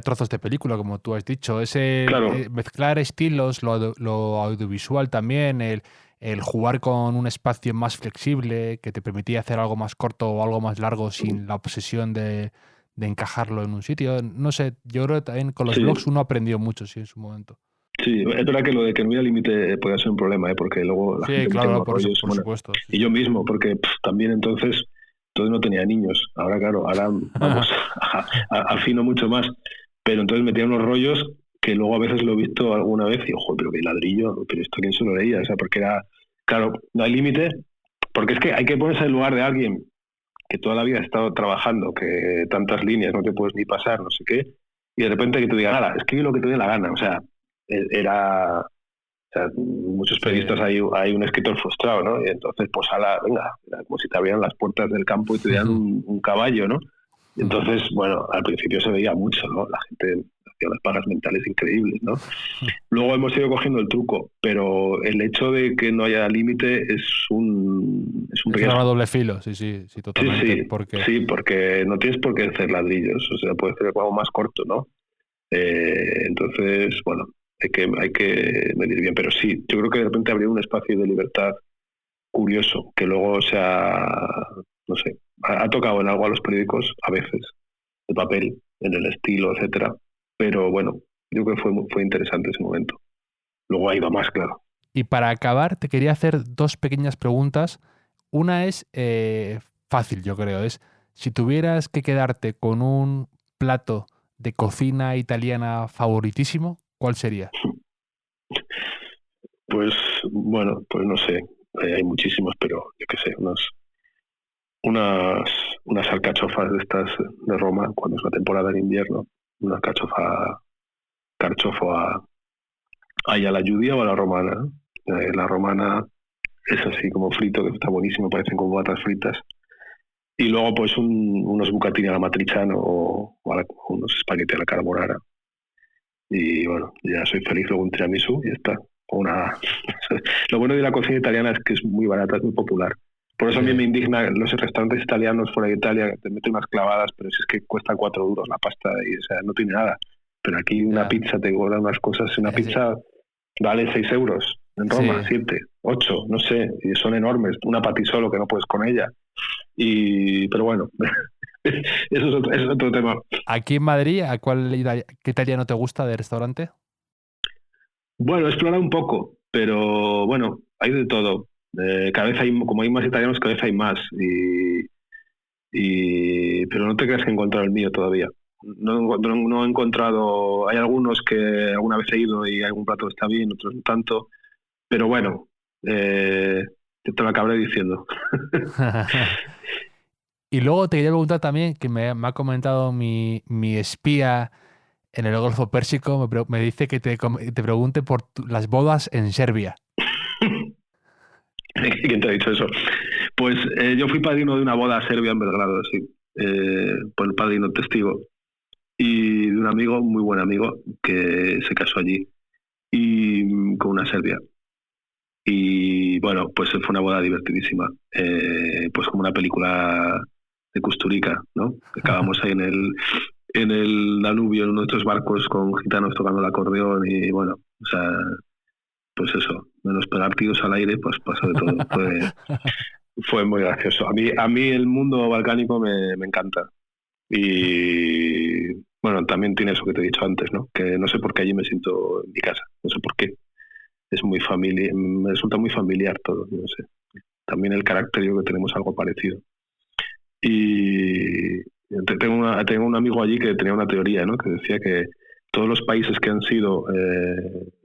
trozos de película, como tú has dicho. Claro. Mezclar estilos, lo audiovisual también, el jugar con un espacio más flexible que te permitía hacer algo más corto o algo más largo sin la obsesión de encajarlo en un sitio. No sé, yo creo que también con los blogs uno aprendió mucho, sí, en su momento. Sí, es verdad que lo de que no hubiera límite podía ser un problema, porque luego la gente claro, por supuesto. Y yo mismo, porque también entonces no tenía niños. Ahora, claro, vamos, afino mucho más. Pero entonces metía unos rollos que luego a veces lo he visto alguna vez y, ojo, pero qué ladrillo, pero esto quién se lo leía, o sea, porque era, claro, no hay límite, porque es que hay que ponerse en el lugar de alguien que toda la vida ha estado trabajando, que tantas líneas no te puedes ni pasar, no sé qué, y de repente que te digan, nada, escribe lo que te dé la gana, o sea, era... O sea, muchos periodistas hay un escritor frustrado, ¿no? Y entonces, pues, venga, era como si te abrieran las puertas del campo y te dieran un caballo, ¿no? Y entonces, bueno, al principio se veía mucho, ¿no? La gente hacía unas pagas mentales increíbles, ¿no? Luego hemos ido cogiendo el truco, pero el hecho de que no haya límite es un riesgo. Es un doble filo, sí, totalmente. Sí, porque no tienes por qué hacer ladrillos, o sea, puedes hacer algo más corto, ¿no? Entonces, bueno, hay que medir bien, pero sí, yo creo que de repente habría un espacio de libertad curioso, que luego no sé, ha tocado en algo a los periódicos, a veces, de papel, en el estilo, etcétera, pero bueno, yo creo que fue interesante ese momento. Luego ha ido más, claro. Y para acabar, te quería hacer dos pequeñas preguntas. Una es fácil, yo creo, es si tuvieras que quedarte con un plato de cocina italiana favoritísimo, ¿cuál sería? Pues bueno, pues no sé, hay muchísimos, pero yo qué sé, unas alcachofas de estas de Roma, cuando es la temporada de invierno, una carchofo a la judía o a la romana. La romana es así como frito, que está buenísimo, parecen como batas fritas. Y luego pues unos bucatini alla matriciana o unos espagueti alla carbonara. Y bueno, ya soy feliz, luego un tiramisú y ya está. Lo bueno de la cocina italiana es que es muy barata, es muy popular. Por eso a mí me indigna los restaurantes italianos fuera de Italia, que te meten unas clavadas, pero si es que cuesta 4 euros la pasta y o sea, no tiene nada. Pero aquí una pizza te cobra unas cosas, una pizza vale 6 euros. En Roma, 7, 8, no sé, y son enormes. Una patisolo que no puedes con ella. Pero bueno, eso es otro tema. Aquí en Madrid, ¿qué italiano te gusta de restaurante? Bueno, he explorado un poco, pero bueno, hay de todo. Cada vez como hay más italianos, cada vez hay más. Pero no te creas que he encontrado el mío todavía. No he encontrado... Hay algunos que alguna vez he ido y algún plato está bien, otros no tanto. Pero bueno, te lo acabaré diciendo. Y luego te quería preguntar también, que me ha comentado mi espía en el Golfo Pérsico, me dice que te pregunte por las bodas en Serbia. ¿Quién te ha dicho eso? Pues yo fui padrino de una boda serbia en Belgrado, sí, por el padrino testigo, y de un amigo, muy buen amigo, que se casó allí y con una serbia. Y bueno, pues fue una boda divertidísima, pues como una película de Kusturica, ¿no? Acabamos ahí en el Danubio, en uno de estos barcos con gitanos tocando el acordeón y bueno, o sea, pues eso, menos pegar tiros al aire, pues pasó de todo. Fue muy gracioso. A mí el mundo balcánico me encanta. Y bueno, también tiene eso que te he dicho antes, ¿no? Que no sé por qué allí me siento en mi casa, no sé por qué. Es muy familiar, me resulta muy familiar todo, no sé. También el carácter, yo que tenemos algo parecido. Y tengo un amigo allí que tenía una teoría, ¿no? Que decía que todos los países que han sido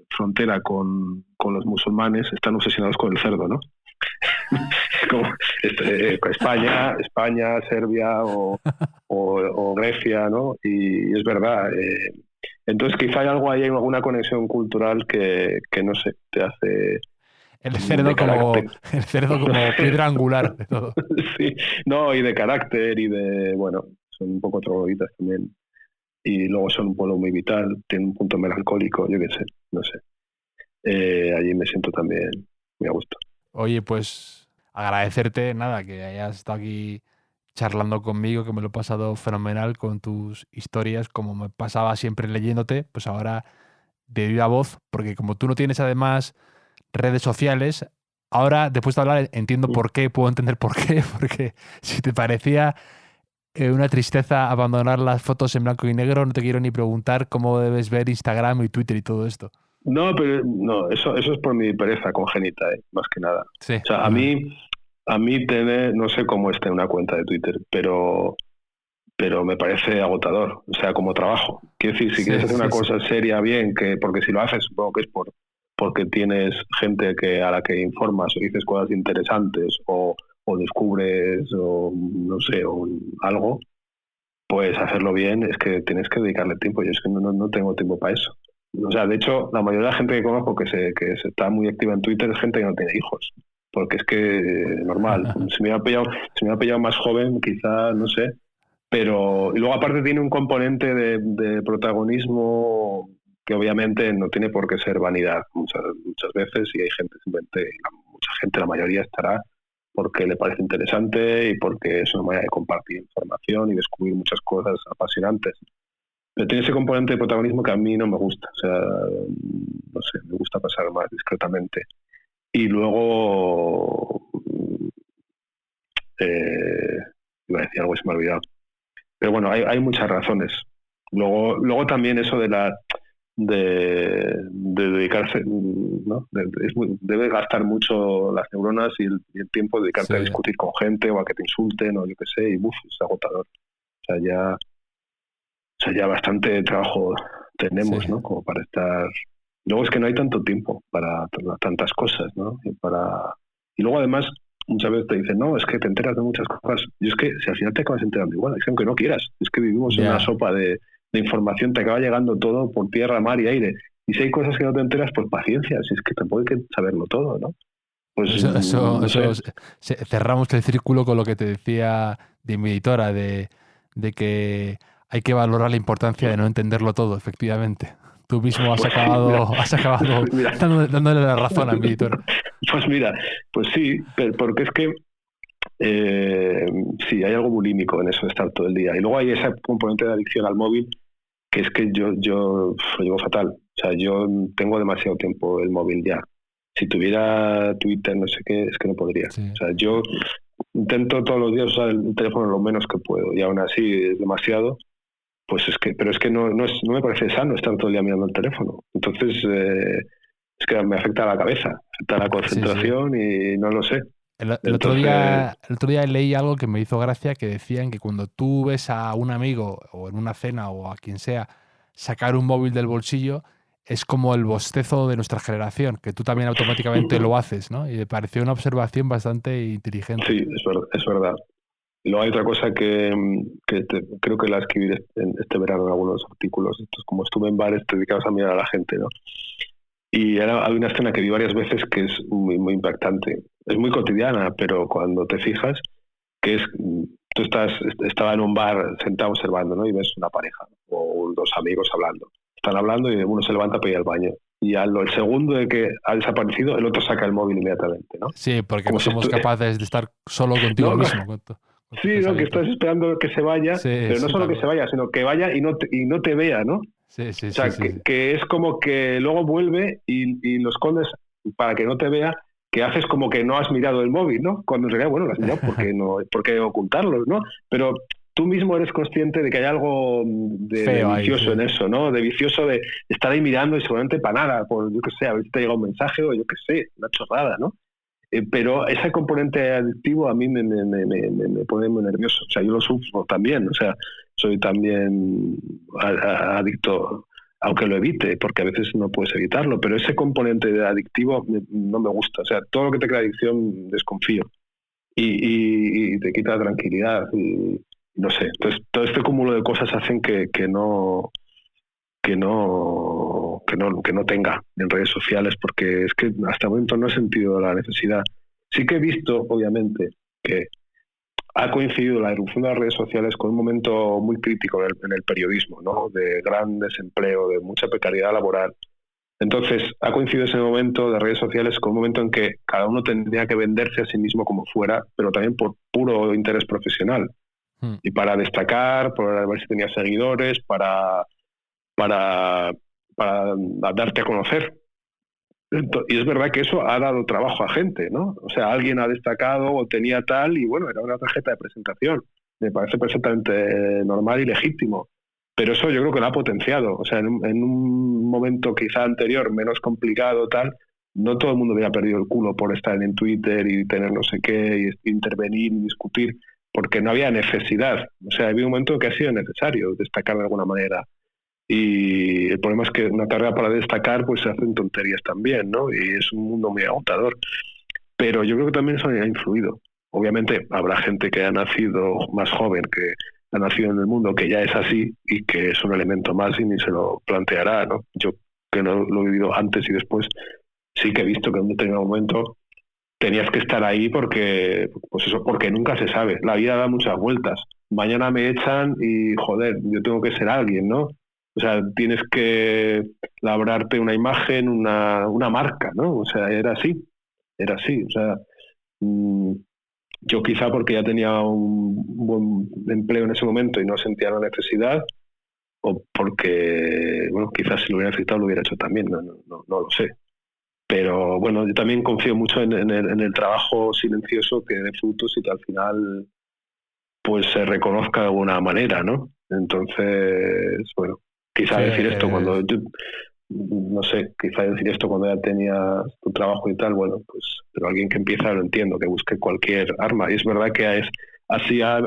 frontera con los musulmanes están obsesionados con el cerdo, ¿no? Como España, Serbia o Grecia, ¿no? Y es verdad. Entonces quizá hay algo ahí, alguna conexión cultural que no sé, te hace... El cerdo como piedra angular de todo. Sí, no, y de carácter y de, bueno, son un poco trogloditas también. Y luego son un pueblo muy vital, tienen un punto melancólico, yo qué sé, no sé. Allí me siento también muy a gusto. Oye, pues agradecerte, nada, que hayas estado aquí charlando conmigo, que me lo he pasado fenomenal con tus historias, como me pasaba siempre leyéndote, pues ahora de viva voz, porque como tú no tienes además redes sociales, ahora después de hablar entiendo por qué, puedo entender por qué, porque si te parecía una tristeza abandonar las fotos en blanco y negro, no te quiero ni preguntar cómo debes ver Instagram y Twitter y todo esto. No, pero no, eso es por mi pereza congénita, más que nada. Sí. O sea, a mí tener, no sé cómo está una cuenta de Twitter, pero me parece agotador, o sea, como trabajo. Quiero decir, si quieres hacer una cosa seria, bien, porque si lo haces, supongo que es porque tienes gente a la que informas o dices cosas interesantes o descubres o no sé, o algo, pues hacerlo bien es que tienes que dedicarle tiempo. Yo es que no tengo tiempo para eso. O sea, de hecho, la mayoría de la gente que conozco que se está muy activa en Twitter es gente que no tiene hijos. Porque es que normal. Si me hubiera pillado más joven, quizá, no sé. Pero y luego aparte tiene un componente de protagonismo que obviamente no tiene por qué ser vanidad muchas veces, y hay gente, simplemente mucha gente, la mayoría estará porque le parece interesante y porque es una manera de compartir información y descubrir muchas cosas apasionantes. Pero tiene ese componente de protagonismo que a mí no me gusta. O sea, no sé, me gusta pasar más discretamente. Y luego iba a decir algo y se me ha olvidado. Pero bueno, hay muchas razones. Luego también eso de dedicarse, ¿no? Debe gastar mucho las neuronas y el tiempo de dedicarte a discutir con gente o a que te insulten o yo qué sé, y es agotador. O sea, ya bastante trabajo tenemos, ¿no? Como para estar... Luego es que no hay tanto tiempo para tantas cosas, ¿no? Y luego además muchas veces te dicen, no, es que te enteras de muchas cosas. Y es que si al final te acabas enterando igual, es que aunque no quieras, es que vivimos en una sopa de información, te acaba llegando todo por tierra, mar y aire. Y si hay cosas que no te enteras, pues paciencia, si es que tampoco hay que saberlo todo, ¿no? Pues cerramos el círculo con lo que te decía de mi editora, de que hay que valorar la importancia de no entenderlo todo, efectivamente. Tú mismo has acabado dándole la razón a mi editora. Pues mira, pues sí, porque es que sí, hay algo bulímico en eso de estar todo el día. Y luego hay ese componente de adicción al móvil, que es que yo lo llevo fatal. O sea, yo tengo demasiado tiempo el móvil ya. Si tuviera Twitter, no sé qué, es que no podría. Sí. O sea, yo intento todos los días usar el teléfono lo menos que puedo, y aún así es demasiado. Pues pero es que no me parece sano estar todo el día mirando el teléfono. Entonces, es que me afecta a la cabeza, afecta a la concentración y no lo sé. El otro día leí algo que me hizo gracia, que decían que cuando tú ves a un amigo o en una cena o a quien sea sacar un móvil del bolsillo, es como el bostezo de nuestra generación, que tú también automáticamente lo haces, ¿no? Y me pareció una observación bastante inteligente. Sí, es verdad. Y luego hay otra cosa que creo que la escribí este verano en algunos artículos. Entonces, como estuve en bares, te dedicabas a mirar a la gente, ¿no? Y hay una escena que vi varias veces que es muy, muy impactante. Es muy cotidiana, pero cuando te fijas, que es, tú estaba en un bar sentado observando, ¿no? Y ves una pareja o dos amigos hablando. Están hablando y uno se levanta para ir al baño. Y el segundo de que ha desaparecido, el otro saca el móvil inmediatamente, ¿no? Sí, porque como no somos capaces de estar solo contigo mismo. Sí, ¿no? Que estás esperando que se vaya, pero no solo que se vaya, sino que vaya y no te vea, ¿no? Sí. O sea, que es como que luego vuelve y lo escondes para que no te vea, que haces como que no has mirado el móvil, ¿no? Cuando en realidad, bueno, lo has mirado, ¿por qué ocultarlo, ¿no? Pero tú mismo eres consciente de que hay algo de vicioso en eso, ¿no? De vicioso de estar ahí mirando y seguramente para nada, por yo qué sé, a ver si te llega un mensaje o yo qué sé, una chorrada, ¿no? Pero ese componente adictivo a mí me pone muy nervioso. O sea, yo lo sufro también. O sea, soy también adicto, aunque lo evite, porque a veces no puedes evitarlo. Pero ese componente adictivo no me gusta. O sea, todo lo que te crea adicción desconfío. Y te quita la tranquilidad. Y no sé. Entonces, todo este cúmulo de cosas hacen que no tenga en redes sociales, porque es que hasta el momento no he sentido la necesidad. Sí que he visto, obviamente, que ha coincidido la irrupción de las redes sociales con un momento muy crítico en el periodismo, ¿no? De gran desempleo, de mucha precariedad laboral, Entonces, ha coincidido ese momento de redes sociales con un momento en que cada uno tendría que venderse a sí mismo como fuera, pero también por puro interés profesional. Y para destacar, para ver si tenía seguidores, para darte a conocer. Y es verdad que eso ha dado trabajo a gente, ¿no? O sea, alguien ha destacado o tenía tal y bueno, era una tarjeta de presentación. Me parece perfectamente normal y legítimo. Pero eso yo creo que lo ha potenciado. O sea, en un momento quizá anterior, menos complicado, tal, no todo el mundo hubiera perdido el culo por estar en Twitter y tener no sé qué, y intervenir y discutir, porque no había necesidad. O sea, había un momento que ha sido necesario destacar de alguna manera. Y el problema es que una carrera para destacar pues se hacen tonterías también, ¿no? Y es un mundo muy agotador. Pero yo creo que también eso ha influido. Obviamente habrá gente que ha nacido más joven, que ha nacido en el mundo, que ya es así y que es un elemento más y ni se lo planteará, ¿no? Yo, que no lo he vivido antes y después, sí que he visto que en un determinado momento tenías que estar ahí porque, pues eso, porque nunca se sabe. La vida da muchas vueltas. Mañana me echan y, joder, yo tengo que ser alguien, ¿no? O sea, tienes que labrarte una imagen, una marca, ¿no? O sea, era así. O sea, yo quizá porque ya tenía un buen empleo en ese momento y no sentía la necesidad, o porque, bueno, quizás si lo hubiera necesitado lo hubiera hecho también, no lo sé. Pero bueno, yo también confío mucho en el trabajo silencioso que dé frutos y que al final pues se reconozca de alguna manera, ¿no? Entonces, bueno, quizá Sí, decir esto cuando yo, no sé, quizá decir esto cuando ya tenía tu trabajo y tal, bueno, pues, pero alguien que empieza lo entiendo, que busque cualquier arma. Y es verdad que así ha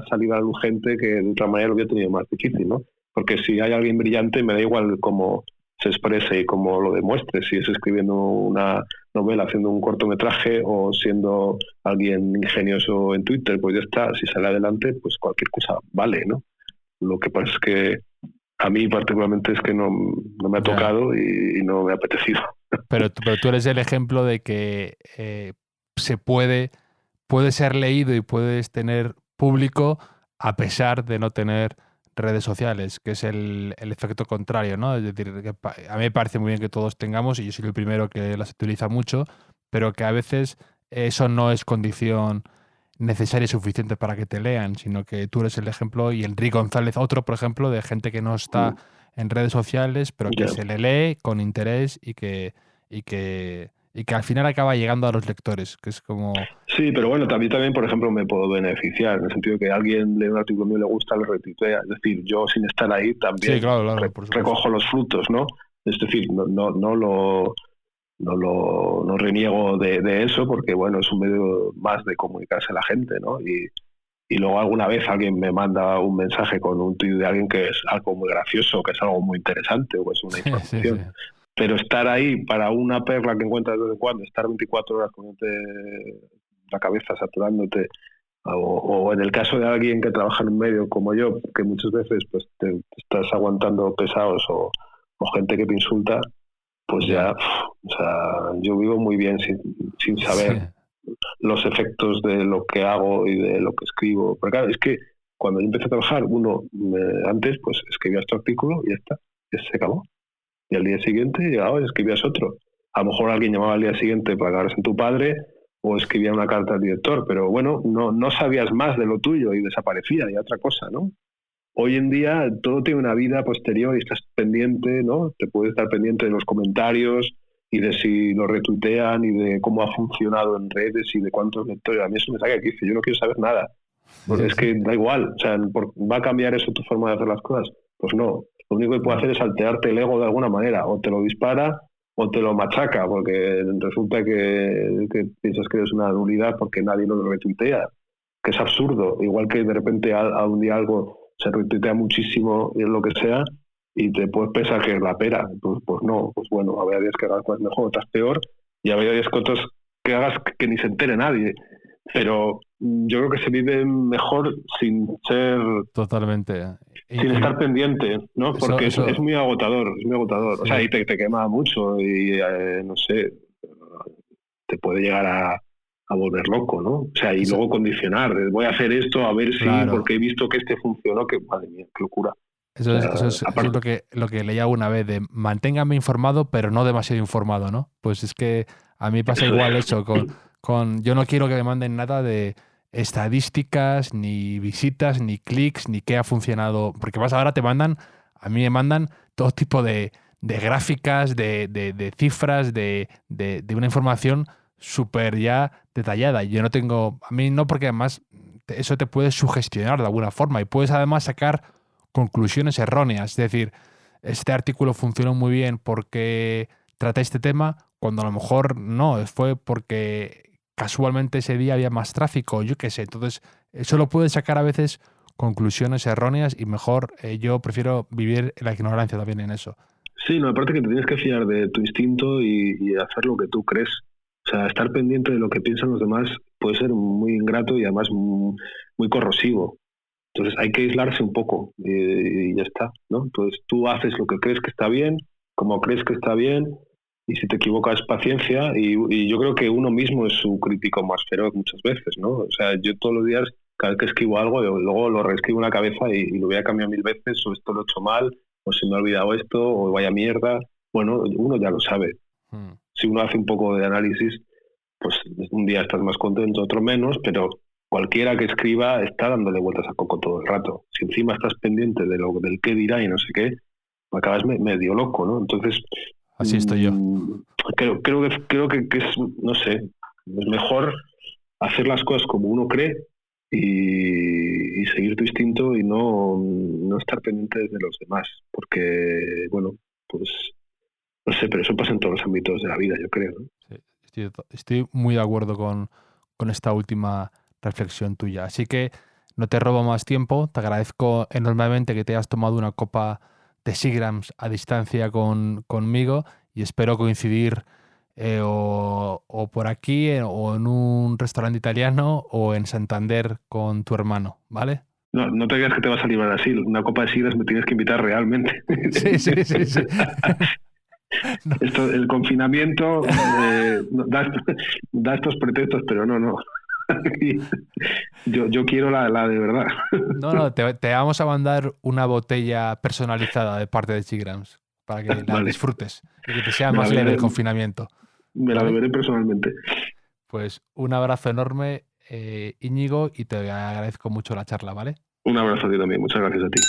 salido a la luz gente que de otra manera lo hubiera tenido más difícil, ¿no? Porque si hay alguien brillante, me da igual cómo se exprese y cómo lo demuestre, si es escribiendo una novela, haciendo un cortometraje o siendo alguien ingenioso en Twitter, pues ya está, si sale adelante, pues cualquier cosa vale, ¿no? Lo que pasa es que a mí particularmente es que no me ha tocado y no me ha apetecido. Pero tú eres el ejemplo de que se puede ser leído y puedes tener público a pesar de no tener redes sociales, que es el efecto contrario, ¿no? Es decir, que a mí me parece muy bien que todos tengamos, y yo soy el primero que las utiliza mucho, pero que a veces eso no es condición necesaria y suficiente para que te lean, sino que tú eres el ejemplo y Enrique González, otro, por ejemplo, de gente que no está en redes sociales, pero que se le lee con interés y que al final acaba llegando a los lectores, que es como... Sí, pero bueno, también, por ejemplo, me puedo beneficiar, en el sentido de que alguien lee un artículo mío y le gusta, lo retuitea. Es decir, yo sin estar ahí también Sí, claro, recojo los frutos, ¿no? Es decir, no reniego de eso, porque bueno, es un medio más de comunicarse a la gente, ¿no? Y luego alguna vez alguien me manda un mensaje con un tuit de alguien que es algo muy gracioso, que es algo muy interesante, o es una información. Sí. Pero estar ahí para una perla que encuentras de vez en cuando, estar 24 horas poniéndote la cabeza, saturándote, o en el caso de alguien que trabaja en un medio como yo, que muchas veces pues te estás aguantando pesados o gente que te insulta, pues ya, o sea, yo vivo muy bien sin saber los efectos de lo que hago y de lo que escribo. Pero claro, es que cuando yo empecé a trabajar, antes pues escribías tu artículo y ya está, ya se acabó. Y al día siguiente llegabas y escribías otro. A lo mejor alguien llamaba al día siguiente para cagarse en tu padre o escribía una carta al director, pero bueno, no sabías más de lo tuyo y desaparecía y otra cosa, ¿no? Hoy en día todo tiene una vida posterior y estás pendiente, ¿no? Te puedes estar pendiente de los comentarios y de si lo retuitean y de cómo ha funcionado en redes y de cuántos lectores. A mí eso me saca aquí, yo no quiero saber nada. Porque es que da igual, o sea, ¿va a cambiar eso tu forma de hacer las cosas? Pues no. Lo único que puede hacer es alterarte el ego de alguna manera. O te lo dispara o te lo machaca, porque resulta que piensas que eres una nulidad porque nadie lo retuitea. Que es absurdo. Igual que de repente a un día algo se retuitea muchísimo y lo que sea, y te puedes pensar que es la pera. Pues no, pues bueno, habrá días que hagas cosas mejor, otras peor, y habrá días que otros que hagas que ni se entere nadie. Pero yo creo que se vive mejor sin ser... Totalmente. Sin estar pendiente, ¿no? Porque eso es muy agotador, es muy agotador. Sí. O sea, y te quema mucho y, no sé, te puede llegar a volver loco, ¿no? O sea, y luego condicionar, voy a hacer esto a ver si, porque he visto que funcionó, que madre mía, qué locura. Eso es lo que leía una vez, de manténgame informado, pero no demasiado informado, ¿no? Pues es que a mí pasa igual eso, yo no quiero que me manden nada de estadísticas, ni visitas, ni clics, ni qué ha funcionado, porque más ahora a mí me mandan todo tipo de gráficas, de cifras, de una información súper ya detallada. Yo no tengo, a mí no, porque además eso te puede sugestionar de alguna forma y puedes además sacar conclusiones erróneas. Es decir, este artículo funcionó muy bien porque trata este tema, cuando a lo mejor no, fue porque casualmente ese día había más tráfico, yo qué sé. Entonces, eso lo puede sacar a veces conclusiones erróneas y mejor yo prefiero vivir en la ignorancia también en eso. Sí, no, aparte que te tienes que fiar de tu instinto y hacer lo que tú crees. O sea, estar pendiente de lo que piensan los demás puede ser muy ingrato y además muy corrosivo. Entonces hay que aislarse un poco y ya está, ¿no? Entonces tú haces lo que crees que está bien, como crees que está bien, y si te equivocas, paciencia. Y yo creo que uno mismo es su crítico más feroz muchas veces, ¿no? O sea, yo todos los días, cada vez que escribo algo, luego lo reescribo en la cabeza y lo voy a cambiar 1000 veces, o esto lo he hecho mal, o se me ha olvidado esto, o vaya mierda. Bueno, uno ya lo sabe. Si uno hace un poco de análisis, pues un día estás más contento, otro menos, pero cualquiera que escriba está dándole vueltas a coco todo el rato. Si encima estás pendiente del qué dirá y no sé qué, acabas medio loco, ¿no? Entonces, así estoy yo. Creo que es, no sé, es mejor hacer las cosas como uno cree y seguir tu instinto y no estar pendiente de los demás, porque, bueno, pues no sé, pero eso pasa en todos los ámbitos de la vida, yo creo, ¿no? Sí, estoy muy de acuerdo con esta última reflexión tuya. Así que no te robo más tiempo. Te agradezco enormemente que te hayas tomado una copa de Seagrams a distancia conmigo y espero coincidir o por aquí o en un restaurante italiano o en Santander con tu hermano, ¿vale? No te digas que te vas a librar así. Una copa de Seagrams me tienes que invitar realmente. Sí. No. El confinamiento da estos pretextos, pero no. Yo quiero la de verdad. No, te vamos a mandar una botella personalizada de parte de Seagrams para que la disfrutes y que te sea más leve el confinamiento. Me la beberé personalmente. Pues un abrazo enorme, Íñigo, y te agradezco mucho la charla, ¿vale? Un abrazo a ti también. Muchas gracias a ti.